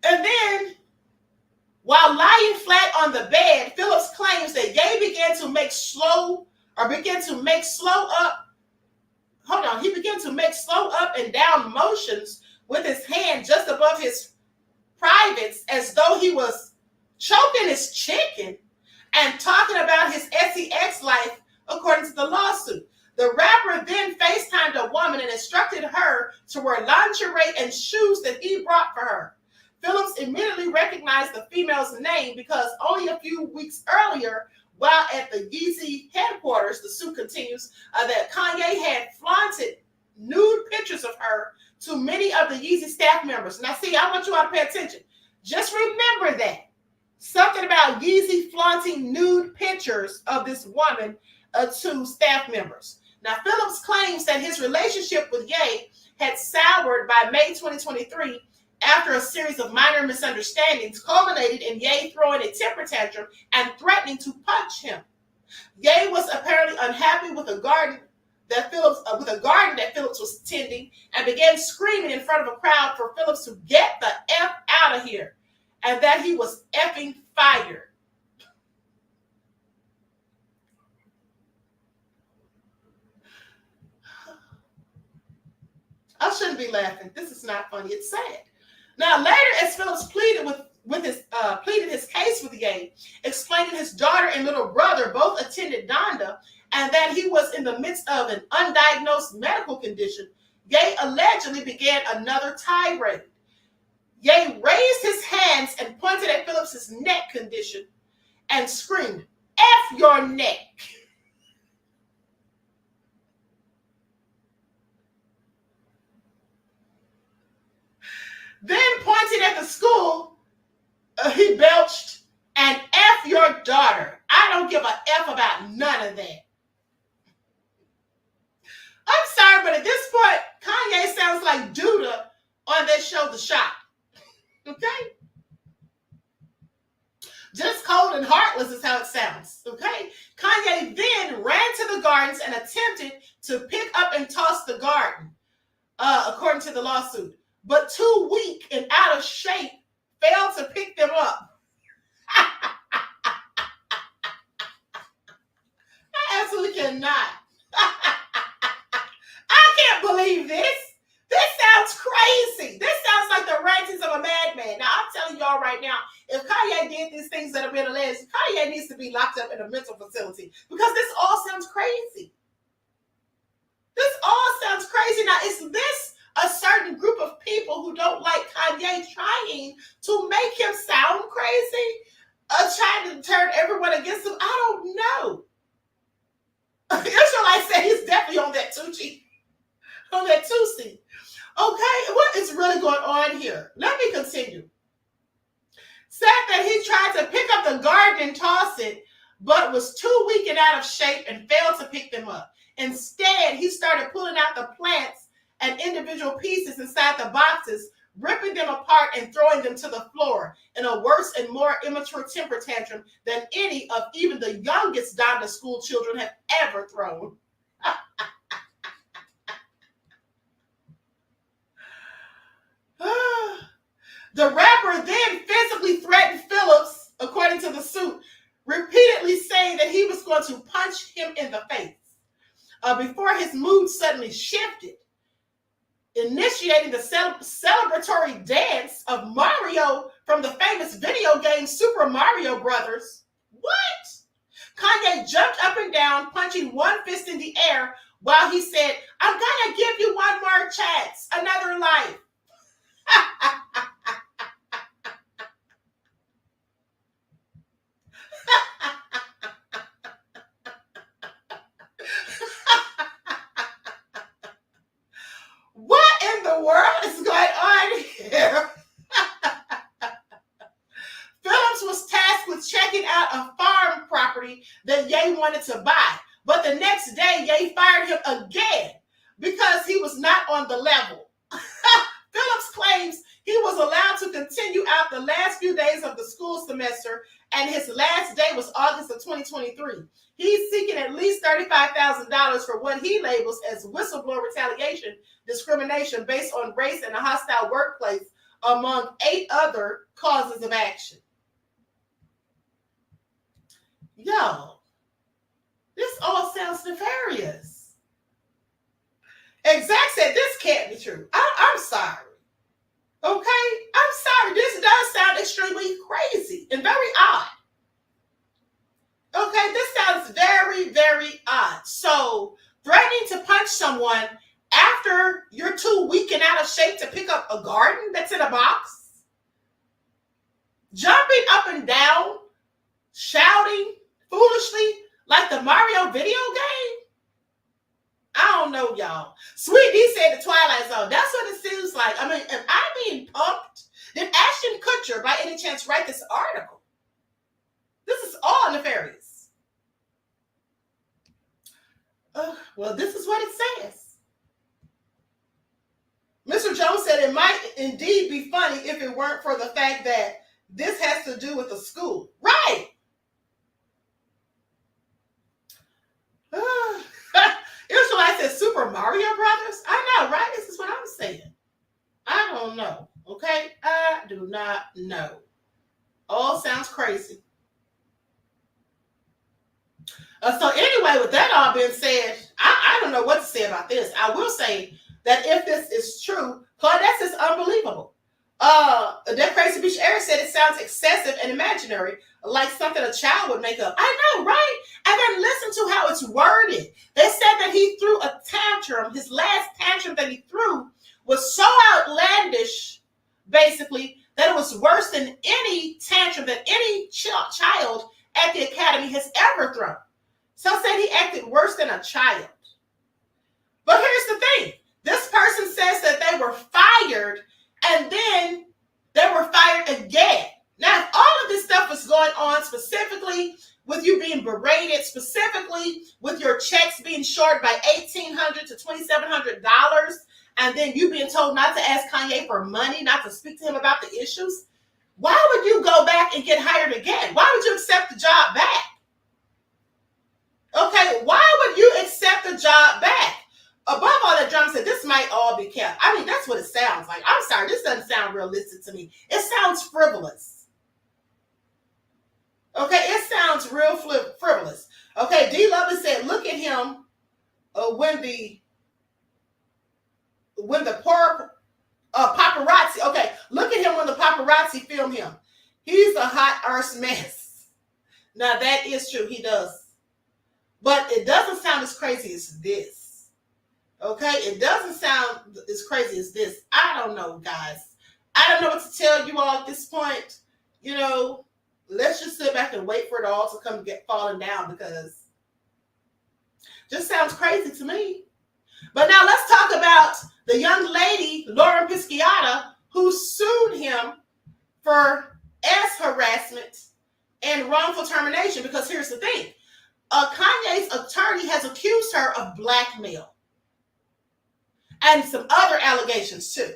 And then, while lying flat on the bed, Phillips claims that Ye began to make slow or began to make slow up. Hold on. He began to make slow up and down motions with his hand just above his privates as though he was choking his chicken and talking about his sex life, according to the lawsuit. The rapper then FaceTimed a woman and instructed her to wear lingerie and shoes that he brought for her. Phillips immediately recognized the female's name because only a few weeks earlier, while at the Yeezy headquarters, the suit continues, that Kanye had flaunted nude pictures of her to many of the Yeezy staff members. Now, see, I want you all to pay attention. Just remember that. Something about Yeezy flaunting nude pictures of this woman to staff members. Now, Phillips claims that his relationship with Ye had soured by May 2023 after a series of minor misunderstandings culminated in Ye throwing a temper tantrum and threatening to punch him. Ye was apparently unhappy with a garden that Phillips was tending and began screaming in front of a crowd for Phillips to get the F out of here and that he was effing fired. I shouldn't be laughing. This is not funny. It's sad. Now, later, as Phillips pleaded his case with Ye, explaining his daughter and little brother both attended Donda and that he was in the midst of an undiagnosed medical condition, Ye allegedly began another tirade. Ye raised his hands and pointed at Phillips's neck condition and screamed, "F your neck." Then pointing at the school, he belched, "And F your daughter. I don't give a F about none of that." I'm sorry, but at this point, Kanye sounds like Duda on that show, The Shop. Okay? Just cold and heartless is how it sounds. Okay? Kanye then ran to the gardens and attempted to pick up and toss the garden, according to the lawsuit. But too weak and out of shape, failed to pick them up. I absolutely cannot. I can't believe this. This sounds crazy. This sounds like the rantings of a madman. Now, I'm telling y'all right now, if Kanye did these things that have been alleged, Kanye needs to be locked up in a mental facility because this all sounds crazy. This all sounds crazy. Now, is this a certain group of people who don't like Kanye trying to make him sound crazy? Trying to turn everyone against him? I don't know. Israelite said he's definitely on that Tucci. On that Tucci. Okay, what is really going on here? Let me continue. Said that he tried to pick up the garden and toss it, but was too weak and out of shape and failed to pick them up. Instead, he started pulling out the plants and individual pieces inside the boxes, ripping them apart and throwing them to the floor in a worse and more immature temper tantrum than any of even the youngest Donda school children have ever thrown. The rapper then physically threatened Phillips, according to the suit, repeatedly saying that he was going to punch him in the face before his mood suddenly shifted, initiating the celebratory dance of Mario from the famous video game Super Mario Brothers. What? Kanye jumped up and down, punching one fist in the air while he said, "I'm gonna give you one more chance, another life." What in the world is going on here? Phillips was tasked with checking out a farm property that Ye wanted to buy, but the next day Ye fired him again because he was not on the level. Phillips claims he was allowed to continue out the last few days of the school semester, and his last day was August of 2023. He's seeking at least $35,000 for what he labels as whistleblower retaliation, discrimination based on race and a hostile workplace, among 8 other causes of action. Yo, This all sounds nefarious. Exact said this can't be true. I'm sorry. Okay? I'm sorry. This does sound extremely crazy and very odd. Okay? This sounds very, very odd. So, threatening to punch someone after you're too weak and out of shape to pick up a garden that's in a box? Jumping up and down, shouting foolishly like the Mario video game? I don't know, y'all. Sweet D said the Twilight Zone. That's what it seems like. I mean, am I being pumped? Did Ashton Kutcher, by any chance, write this article? This is all nefarious. Well, this is what it says. Mr. Jones said it might indeed be funny if it weren't for the fact that this has to do with the school. Right. Israelite said Super Mario Brothers. I know, right? This is what I'm saying. I don't know. Okay? I do not know. All sounds crazy. So anyway, with that all being said, I don't know what to say about this. I will say that if this is true, Claudette is unbelievable. That Crazy Beach Air said it sounds excessive and imaginary, like something a child would make up. I know, right? And then listen to how it's worded. They said that he threw a tantrum. His last tantrum that he threw was so outlandish, basically, that it was worse than any tantrum that any child at the academy has ever thrown. So said he acted worse than a child. But here's the thing. This person says that they were fired and then they were fired again. Now, if all of this stuff is going on specifically with you being berated, specifically with your checks being short by $1,800 to $2,700, and then you being told not to ask Kanye for money, not to speak to him about the issues, why would you go back and get hired again? Why would you accept the job back? Okay, why would you accept the job back? Above all that, drama said this might all be kept. I mean, that's what it sounds like. I'm sorry, this doesn't sound realistic to me. It sounds frivolous. Okay, it sounds real frivolous. Okay, D. Lovely said, look at him when the paparazzi. Okay, look at him when the paparazzi film him. He's a hot arse mess. Now that is true, he does, but it doesn't sound as crazy as this. Okay, it doesn't sound as crazy as this. I don't know, guys. I don't know what to tell you all at this point. You know, let's just sit back and wait for it all to come get falling down, because it just sounds crazy to me. But now let's talk about the young lady, Lauren Pisciotta, who sued him for harassment and wrongful termination. Because here's the thing. Kanye's attorney has accused her of blackmail and some other allegations too.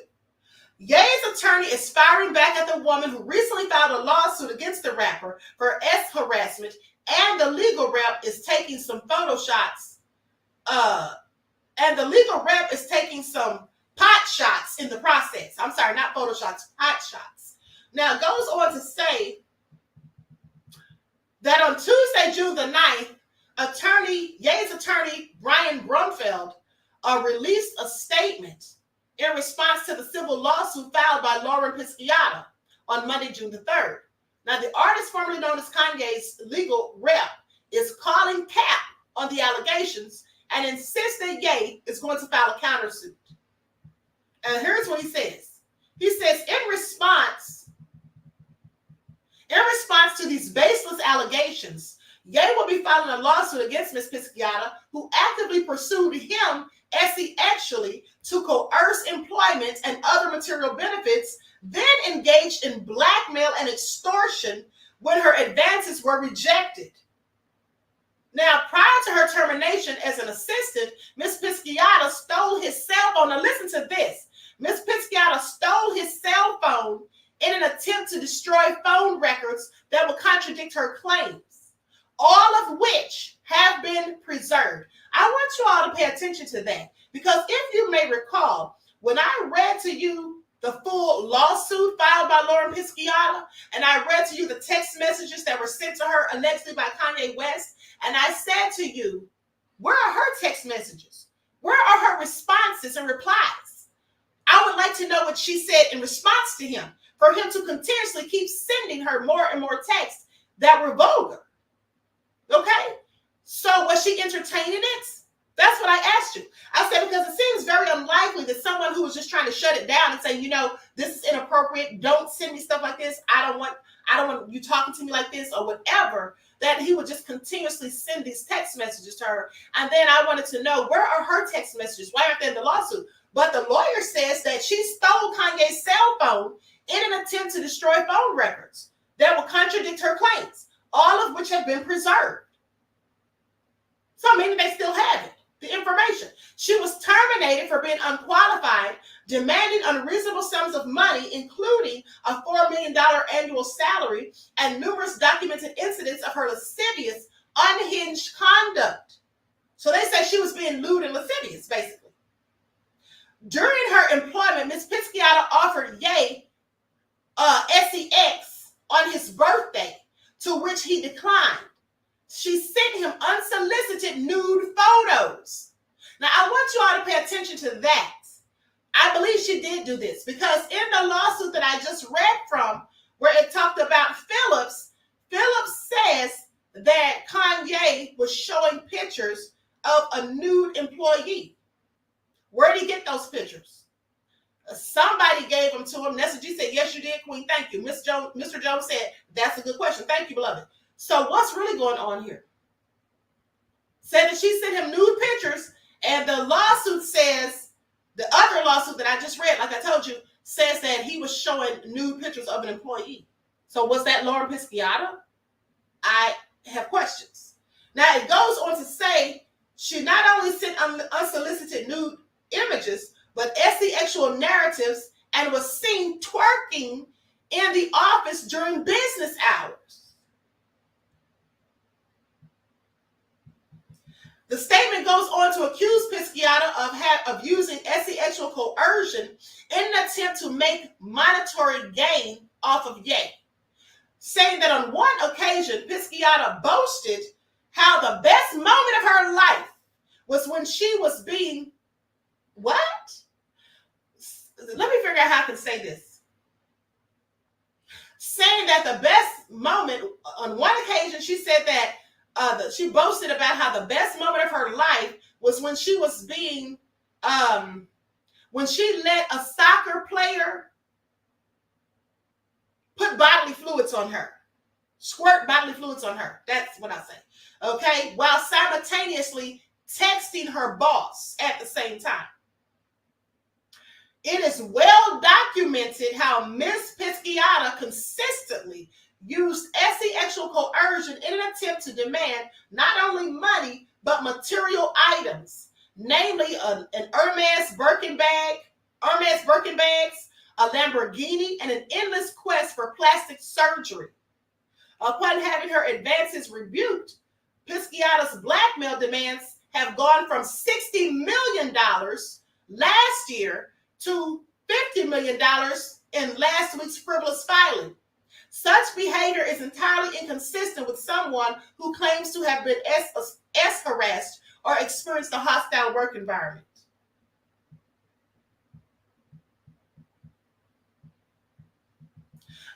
Ye's attorney is firing back at the woman who recently filed a lawsuit against the rapper for harassment, and the legal rep is taking some photo shots. And the legal rep is taking some pot shots in the process. I'm sorry, not photo shots, pot shots. Now, it goes on to say that on Tuesday, June the 9th, Ye's attorney, Brian Brumfeld, released a statement in response to the civil lawsuit filed by Lauren Pisciotta on Monday, June the 3rd. Now, the artist formerly known as Kanye's legal rep is calling cap on the allegations and insists that Ye is going to file a countersuit. And here's what he says. He says, in response to these baseless allegations, Ye will be filing a lawsuit against Ms. Pisciotta, who actively pursued him actually to coerce employment and other material benefits, then engaged in blackmail and extortion when her advances were rejected. Now, prior to her termination as an assistant, Ms. Pisciotta stole his cell phone. Now, listen to this. Ms. Pisciotta stole his cell phone in an attempt to destroy phone records that would contradict her claims, all of which have been preserved. I want you all to pay attention to that, because if you may recall, when I read to you the full lawsuit filed by Lauren Pisciotta, and I read to you the text messages that were sent to her allegedly by Kanye West, And I said to you, where are her text messages? Where are her responses and replies? I would like to know what she said in response to him, for him to continuously keep sending her more and more texts that were vulgar. Okay? So was she entertaining it? That's what I asked you. I said, because it seems very unlikely that someone who was just trying to shut it down and say, you know, this is inappropriate, don't send me stuff like this, I don't want you talking to me like this or whatever, that he would just continuously send these text messages to her. And then I wanted to know, where are her text messages? Why aren't they in the lawsuit? But the lawyer says that she stole Kanye's cell phone in an attempt to destroy phone records that will contradict her claims, all of which have been preserved. So meaning they still have it, the information. She was terminated for being unqualified, demanding unreasonable sums of money, including a $4 million annual salary and numerous documented incidents of her lascivious, unhinged conduct. So they say she was being lewd and lascivious, basically. During her employment, Ms. Pisciotta offered Ye sex on his birthday, to which he declined. She sent him unsolicited nude photos. Now, I want you all to pay attention to that. I believe she did do this because in the lawsuit that I just read from, where it talked about Phillips says that Kanye was showing pictures of a nude employee. Where did he get those pictures? Somebody gave them to him. Nessa G said, yes, you did, Queen. Thank you. Mr. Jones said, that's a good question. Thank you, beloved. So what's really going on here? Said that she sent him nude pictures, and the lawsuit says, the other lawsuit that I just read, like I told you, says that he was showing nude pictures of an employee. So was that Lauren Pisciotta? I have questions. Now it goes on to say she not only sent unsolicited nude images, but sexual narratives, and was seen twerking in the office during business hours. The statement goes on to accuse Pisciotta of using sexual coercion in an attempt to make monetary gain off of Ye, saying that on one occasion, Pisciotta boasted how the best moment of her life was when she was being, what? Let me figure out how I can say this. Saying that the best moment, on one occasion, she said that she boasted about how the best moment of her life was when she was being, when she let a soccer player put bodily fluids on her, squirt bodily fluids on her. That's what I say. Okay, while simultaneously texting her boss at the same time. It is well documented how Ms. Pisciotta consistently used sexual coercion in an attempt to demand not only money, but material items, namely an Hermes Birkin bags, a Lamborghini, and an endless quest for plastic surgery. Upon having her advances rebuked, Pisciotta's blackmail demands have gone from $60 million last year to $50 million in last week's frivolous filing. Such behavior is entirely inconsistent with someone who claims to have been harassed or experienced a hostile work environment.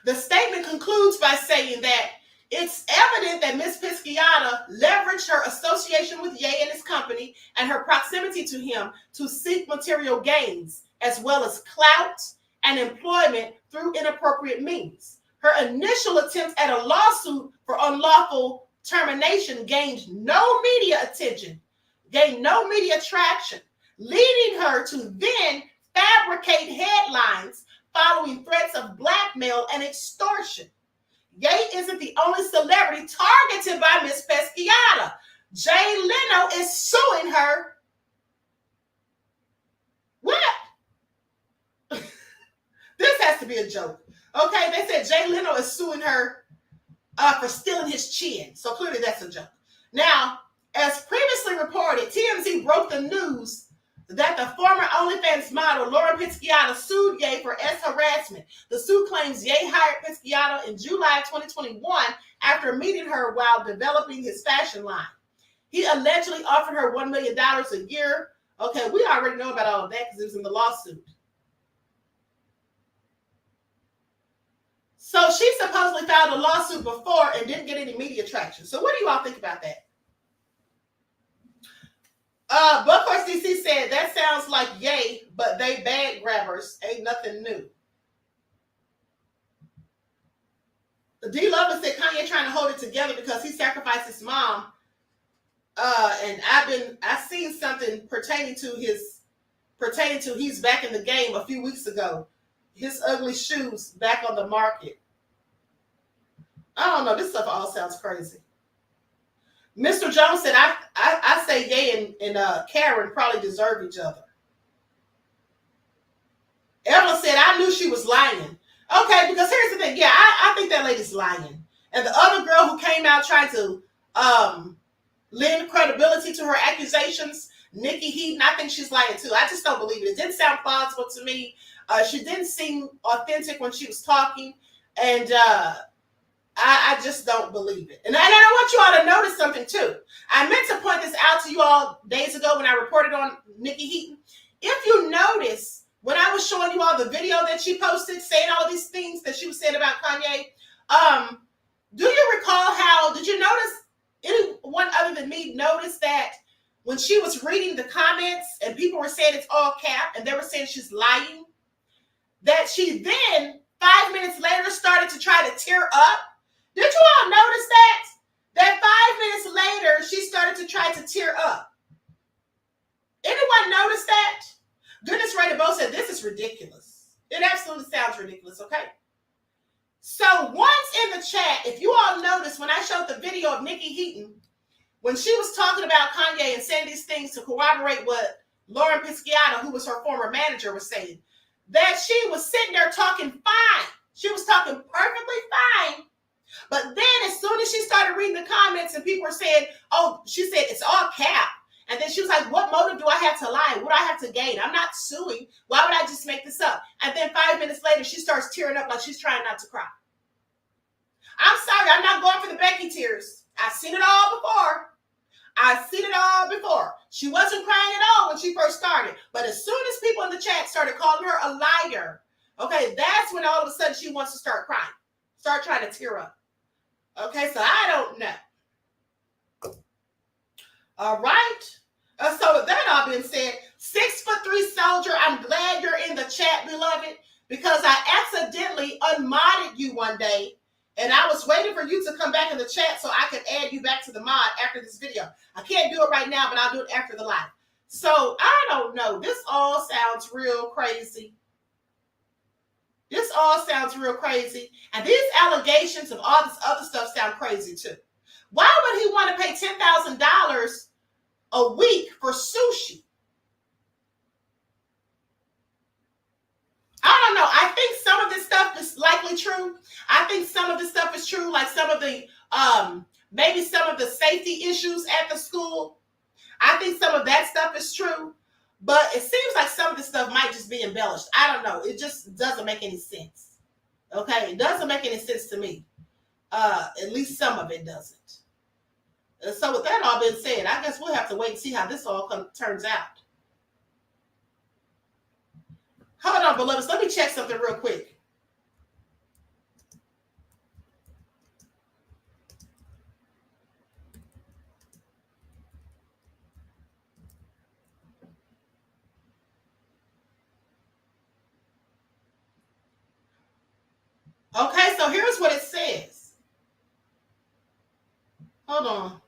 The statement concludes by saying that it's evident that Ms. Pisciotta leveraged her association with Ye and his company and her proximity to him to seek material gains, as well as clout and employment through inappropriate means. Her initial attempts at a lawsuit for unlawful termination gained no media attention, gained no media traction, leading her to then fabricate headlines following threats of blackmail and extortion. Ye isn't the only celebrity targeted by Ms. Pisciotta. Jay Leno is suing her. What? This has to be a joke. Okay, they said Jay Leno is suing her for stealing his chin. So clearly that's a joke. Now, as previously reported, TMZ broke the news that the former OnlyFans model Lauren Pisciotta sued Ye for harassment. The suit claims Ye hired Pisciotta in July 2021 after meeting her while developing his fashion line. He allegedly offered her $1 million a year. Okay, we already know about all of that because it was in the lawsuit. So she supposedly filed a lawsuit before and didn't get any media traction. So what do you all think about that? Buckhorse DC said, that sounds like Ye, but they bag grabbers. Ain't nothing new. D. Lovelace said Kanye trying to hold it together because he sacrificed his mom. And I've seen something pertaining to he's back in the game a few weeks ago. His ugly shoes back on the market. I don't know. This stuff all sounds crazy. Mr. Jones said, I say Ye and Karen probably deserve each other. Evelyn said, I knew she was lying. Okay, because here's the thing. Yeah, I think that lady's lying. And the other girl who came out trying to lend credibility to her accusations, Nikki Heaton, I think she's lying too. I just don't believe it. It didn't sound plausible to me. She didn't seem authentic when she was talking. And I just don't believe it. And I want you all to notice something too. I meant to point this out to you all days ago when I reported on Nikki Heaton. If you notice, when I was showing you all the video that she posted saying all of these things that she was saying about Kanye, do you recall did you notice, anyone other than me noticed that when she was reading the comments and people were saying it's all cap and they were saying she's lying, that she then 5 minutes later started to try to tear up? Did you all notice that? That 5 minutes later, she started to try to tear up. Anyone notice that? Goodness Ray DeBow said, this is ridiculous. It absolutely sounds ridiculous, okay? So once in the chat, if you all notice when I showed the video of Nikki Heaton, when she was talking about Kanye and saying these things to corroborate what Lauren Pisciotta, who was her former manager, was saying, that she was sitting there talking fine. She was talking perfectly fine. But then as soon as she started reading the comments and people were saying, oh, she said, it's all cap. And then she was like, what motive do I have to lie? What do I have to gain? I'm not suing. Why would I just make this up? And then 5 minutes later, she starts tearing up like she's trying not to cry. I'm sorry. I'm not going for the Becky tears. I've seen it all before. She wasn't crying at all when she first started. But as soon as people in the chat started calling her a liar, okay, that's when all of a sudden she wants to start crying. Start trying to tear up. Okay, so I don't know. All right. So with that all being said, 6'3" soldier, I'm glad you're in the chat, beloved, because I accidentally unmodded you one day, and I was waiting for you to come back in the chat so I could add you back to the mod after this video. I can't do it right now, but I'll do it after the live. So I don't know. This all sounds real crazy. And these allegations of all this other stuff sound crazy too. Why would he want to pay $10,000 a week for sushi? I don't know. I think some of this stuff is likely true. I think some of this stuff is true, like some of the, maybe some of the safety issues at the school. I think some of that stuff is true. But it seems like some of this stuff might just be embellished. I don't know. It just doesn't make any sense. Okay? It doesn't make any sense to me. At least some of it doesn't. So with that all being said, I guess we'll have to wait and see how this all turns out. Hold on, beloveds. Let me check something real quick. Okay, so here's what it says. Hold on.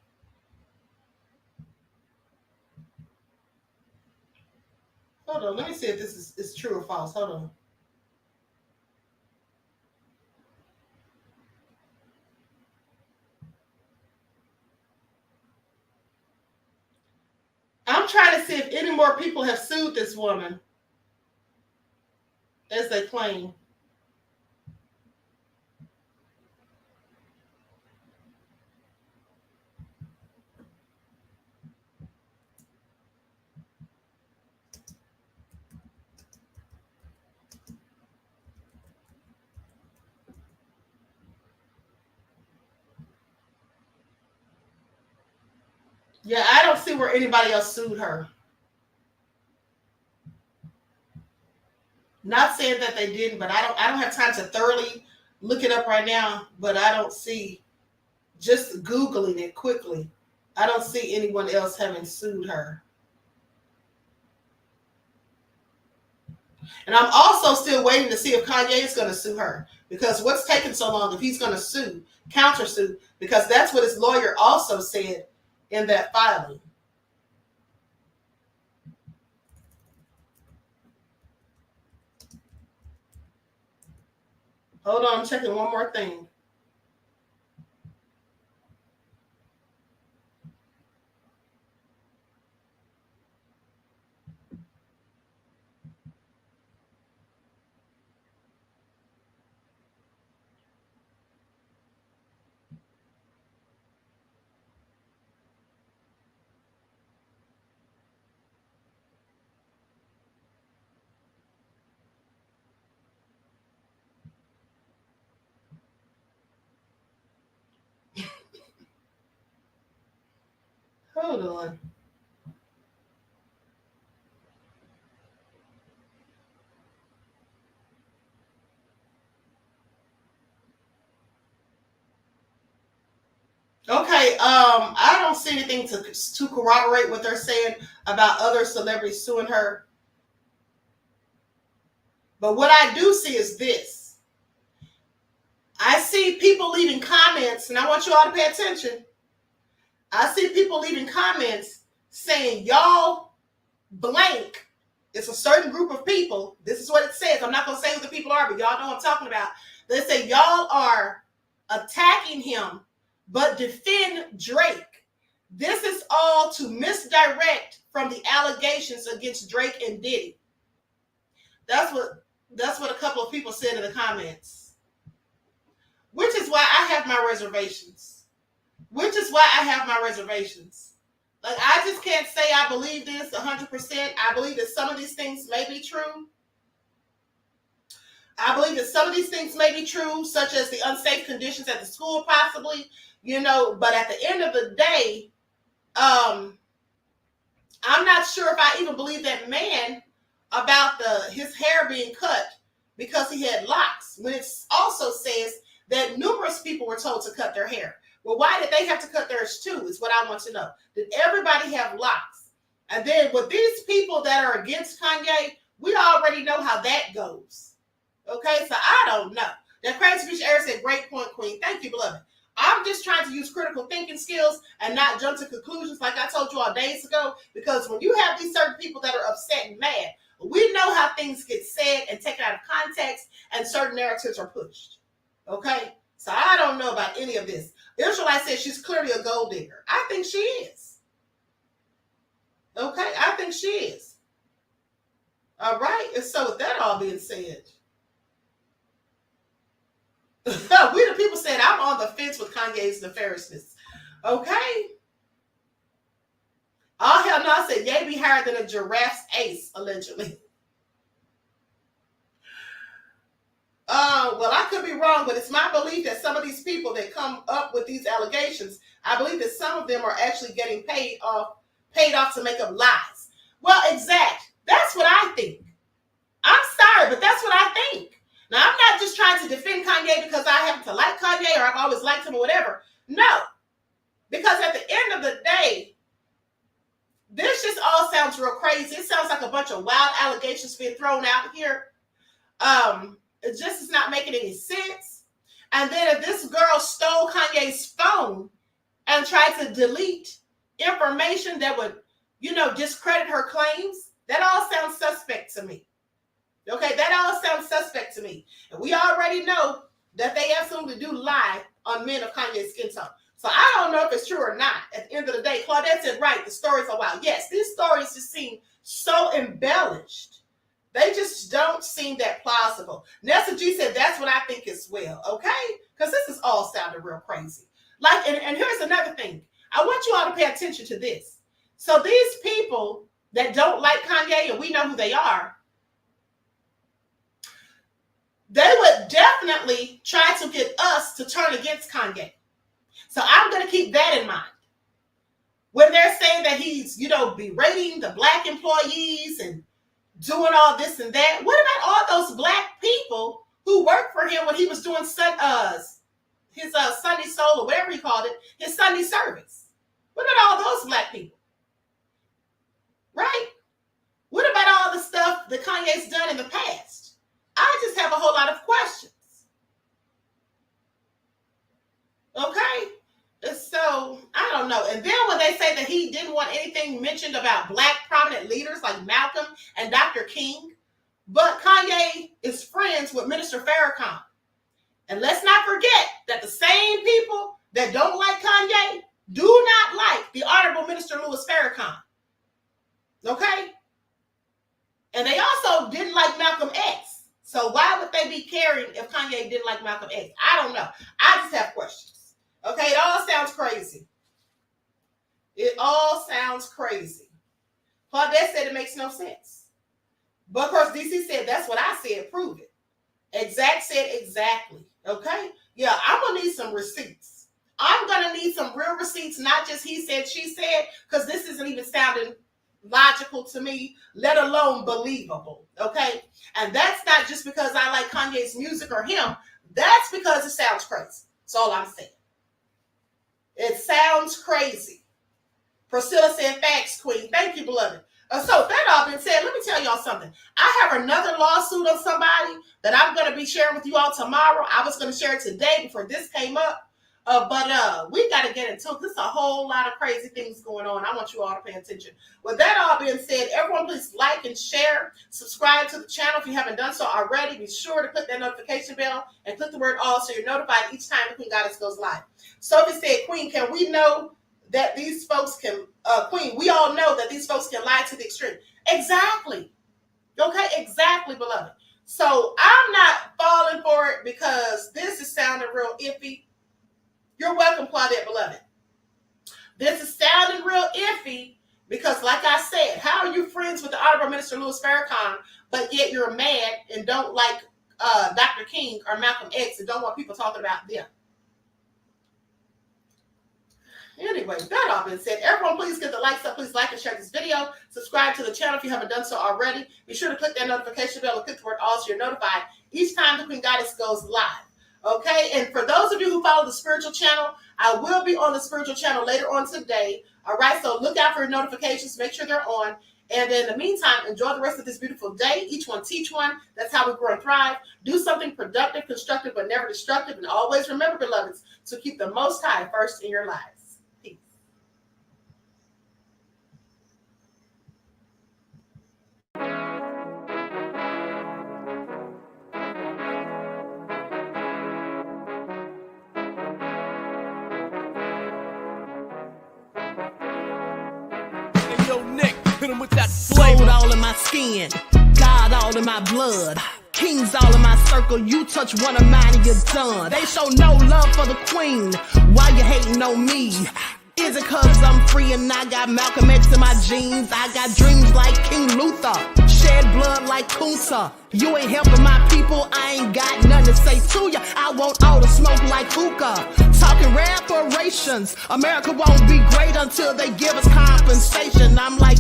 Hold on. Let me see if this is true or false. Hold on. I'm trying to see if any more people have sued this woman, as they claim. Yeah, I don't see where anybody else sued her. Not saying that they didn't, but I don't have time to thoroughly look it up right now, but I don't see, just Googling it quickly, I don't see anyone else having sued her. And I'm also still waiting to see if Kanye is going to sue her, because what's taking so long if he's going to sue, countersue, because that's what his lawyer also said in that filing. Hold on, I'm checking one more thing. Hold on. Okay, I don't see anything to corroborate what they're saying about other celebrities suing her. But what I do see is this. I see people leaving comments, and I want you all to pay attention. I see people leaving comments saying, y'all blank. It's a certain group of people. This is what it says. I'm not going to say who the people are, but y'all know what I'm talking about. They say, y'all are attacking him, but defend Drake. This is all to misdirect from the allegations against Drake and Diddy. That's what a couple of people said in the comments. Which is why I have my reservations. Like, I just can't say I believe this 100%. I believe that some of these things may be true. Such as the unsafe conditions at the school, possibly, but at the end of the day, I'm not sure if I even believe that man about his hair being cut because he had locks, when it also says that numerous people were told to cut their hair. Well, why did they have to cut theirs too, is what I want to know. Did everybody have locks? And then with these people that are against Kanye, we already know how that goes. Okay, so I don't know. That Crazy Fish Air said, great point, Queen. Thank you, beloved. I'm just trying to use critical thinking skills and not jump to conclusions like I told you all days ago, because when you have these certain people that are upset and mad, we know how things get said and taken out of context and certain narratives are pushed. Okay? So I don't know about any of this. Israelite says she's clearly a gold digger. I think she is. Okay? I think she is. All right? And so with that all being said, we the people said I'm on the fence with Kanye's nefariousness. Okay? Oh, hell no. I said, yay be higher than a giraffe's ace, allegedly. Well, I could be wrong, but it's my belief that some of these people that come up with these allegations, I believe that some of them are actually getting paid off to make up lies. Well, exact. That's what I think. I'm sorry, but that's what I think. Now, I'm not just trying to defend Kanye because I happen to like Kanye or I've always liked him or whatever. No. Because at the end of the day, this just all sounds real crazy. It sounds like a bunch of wild allegations being thrown out here. It just is not making any sense. And then if this girl stole Kanye's phone and tried to delete information that would, discredit her claims, that all sounds suspect to me. Okay, that all sounds suspect to me. And we already know that they absolutely do lie on men of Kanye's skin tone. So I don't know if it's true or not. At the end of the day, Claudette said, right, the stories are wild. Yes, these stories just seem so embellished. They just don't seem that plausible. Nessa G said, that's what I think as well, okay? Because this is all sounding real crazy. Like, and here's another thing. I want you all to pay attention to this. So these people that don't like Kanye, and we know who they are, they would definitely try to get us to turn against Kanye. So I'm going to keep that in mind. when they're saying that he's, berating the black employees and doing all this and that, what about all those black people who worked for him when he was doing his Sunday Soul or whatever he called it, his Sunday service? What about all those black people? Right? What about all the stuff that Kanye's done in the past? I just have a whole lot of questions. Okay? So, I don't know. And then when they say that he didn't want anything mentioned about black prominent leaders like Malcolm and Dr. King, but Kanye is friends with Minister Farrakhan. And let's not forget that the same people that don't like Kanye do not like the Honorable Minister Louis Farrakhan. Okay? And they also didn't like Malcolm X. So why would they be caring if Kanye didn't like Malcolm X? I don't know. I just have questions. Okay, it all sounds crazy. It all sounds crazy. Claudette said it makes no sense. But of course, DC said, that's what I said, prove it. Exact said exactly. Okay? Yeah, I'm going to need some receipts. I'm going to need some real receipts, not just he said, she said, because this isn't even sounding logical to me, let alone believable. Okay? And that's not just because I like Kanye's music or him. That's because it sounds crazy. That's all I'm saying. It sounds crazy. Priscilla said, facts, Queen. Thank you, beloved. So that all being said, let me tell y'all something. I have another lawsuit on somebody that I'm going to be sharing with you all tomorrow. I was going to share it today before this came up. But we got to get into it. There's a whole lot of crazy things going on. I want you all to pay attention. With that all being said, everyone please like and share. Subscribe to the channel if you haven't done so already. Be sure to click that notification bell and click the word all so you're notified each time the Queen Goddess goes live. Sophie said, Queen, can we know that these folks can, Queen, we all know that these folks can lie to the extreme. Exactly. Okay, exactly, beloved. So I'm not falling for it because this is sounding real iffy. You're welcome, Claudette, beloved. This is sounding real iffy because, like I said, how are you friends with the Honorable Minister Louis Farrakhan, but yet you're mad and don't like Dr. King or Malcolm X and don't want people talking about them? Anyway, that all being said, everyone please get the likes up. Please like and share this video. Subscribe to the channel if you haven't done so already. Be sure to click that notification bell and click the word all so you're notified each time the Queen Goddess goes live. Okay, and for those of you who follow the spiritual channel, I will be on the spiritual channel later on today. All right, so look out for your notifications. Make sure they're on. And in the meantime, enjoy the rest of this beautiful day. Each one teach one. That's how we grow and thrive. Do something productive, constructive, but never destructive. And always remember, beloveds, to keep the Most High first in your lives. Peace. Hit him with that flavor. All in my skin, God all in my blood, kings all in my circle. You touch one of mine and you're done. They show no love for the queen. Why you hating on me? Is it cause I'm free and I got Malcolm X in my jeans? I got dreams like King Luther, shed blood like Kunta. You ain't helping my people, I ain't got nothing to say to ya. I want all the smoke like hookah. Talking reparations, America won't be great until they give us compensation. I'm like,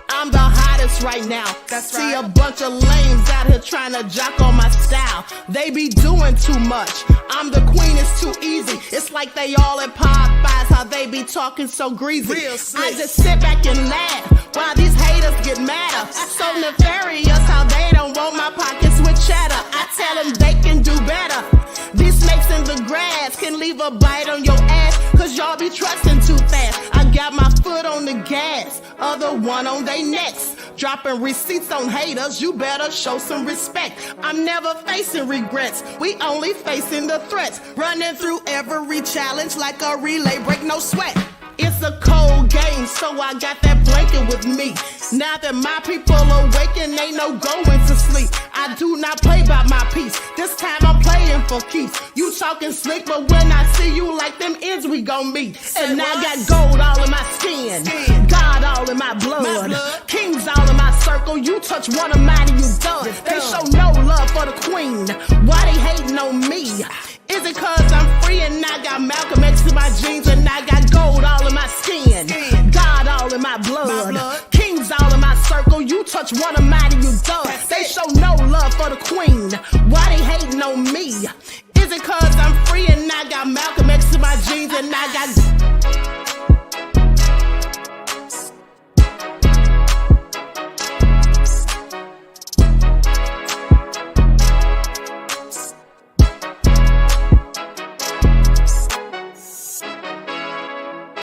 I'm the hottest right now. That's See right. a bunch of lames out here trying to jock on my style. They be doing too much. I'm the queen, it's too easy. It's like they all at Popeyes, how they be talking so greasy. Real slick. I just sit back and laugh while these haters get madder. So nefarious how they don't want my pockets with cheddar. I tell them they can do better. These snakes in the grass can leave a bite on your ass, cause y'all be trusting too fast. I got my foot on the gas, other one on they necks. Dropping receipts on haters, you better show some respect. I'm never facing regrets, we only facing the threats. Running through every challenge like a relay, break no sweat. It's a cold game, so I got that blanket with me. Now that my people awaken, ain't no going to sleep. I do not play by my piece, this time I'm playing for keeps. You talking slick, but when I see you like them ends, we gon' meet. And I got gold all in my skin, God all in my blood, kings all in my circle. You touch one of mine and you done. They show no love for the queen. Why they hating on me? Is it cause I'm free and I got Malcolm X in my jeans and I got gold all in my skin? wanna mind you thugs. They show no love for the queen. Why they hating on me? Is it cause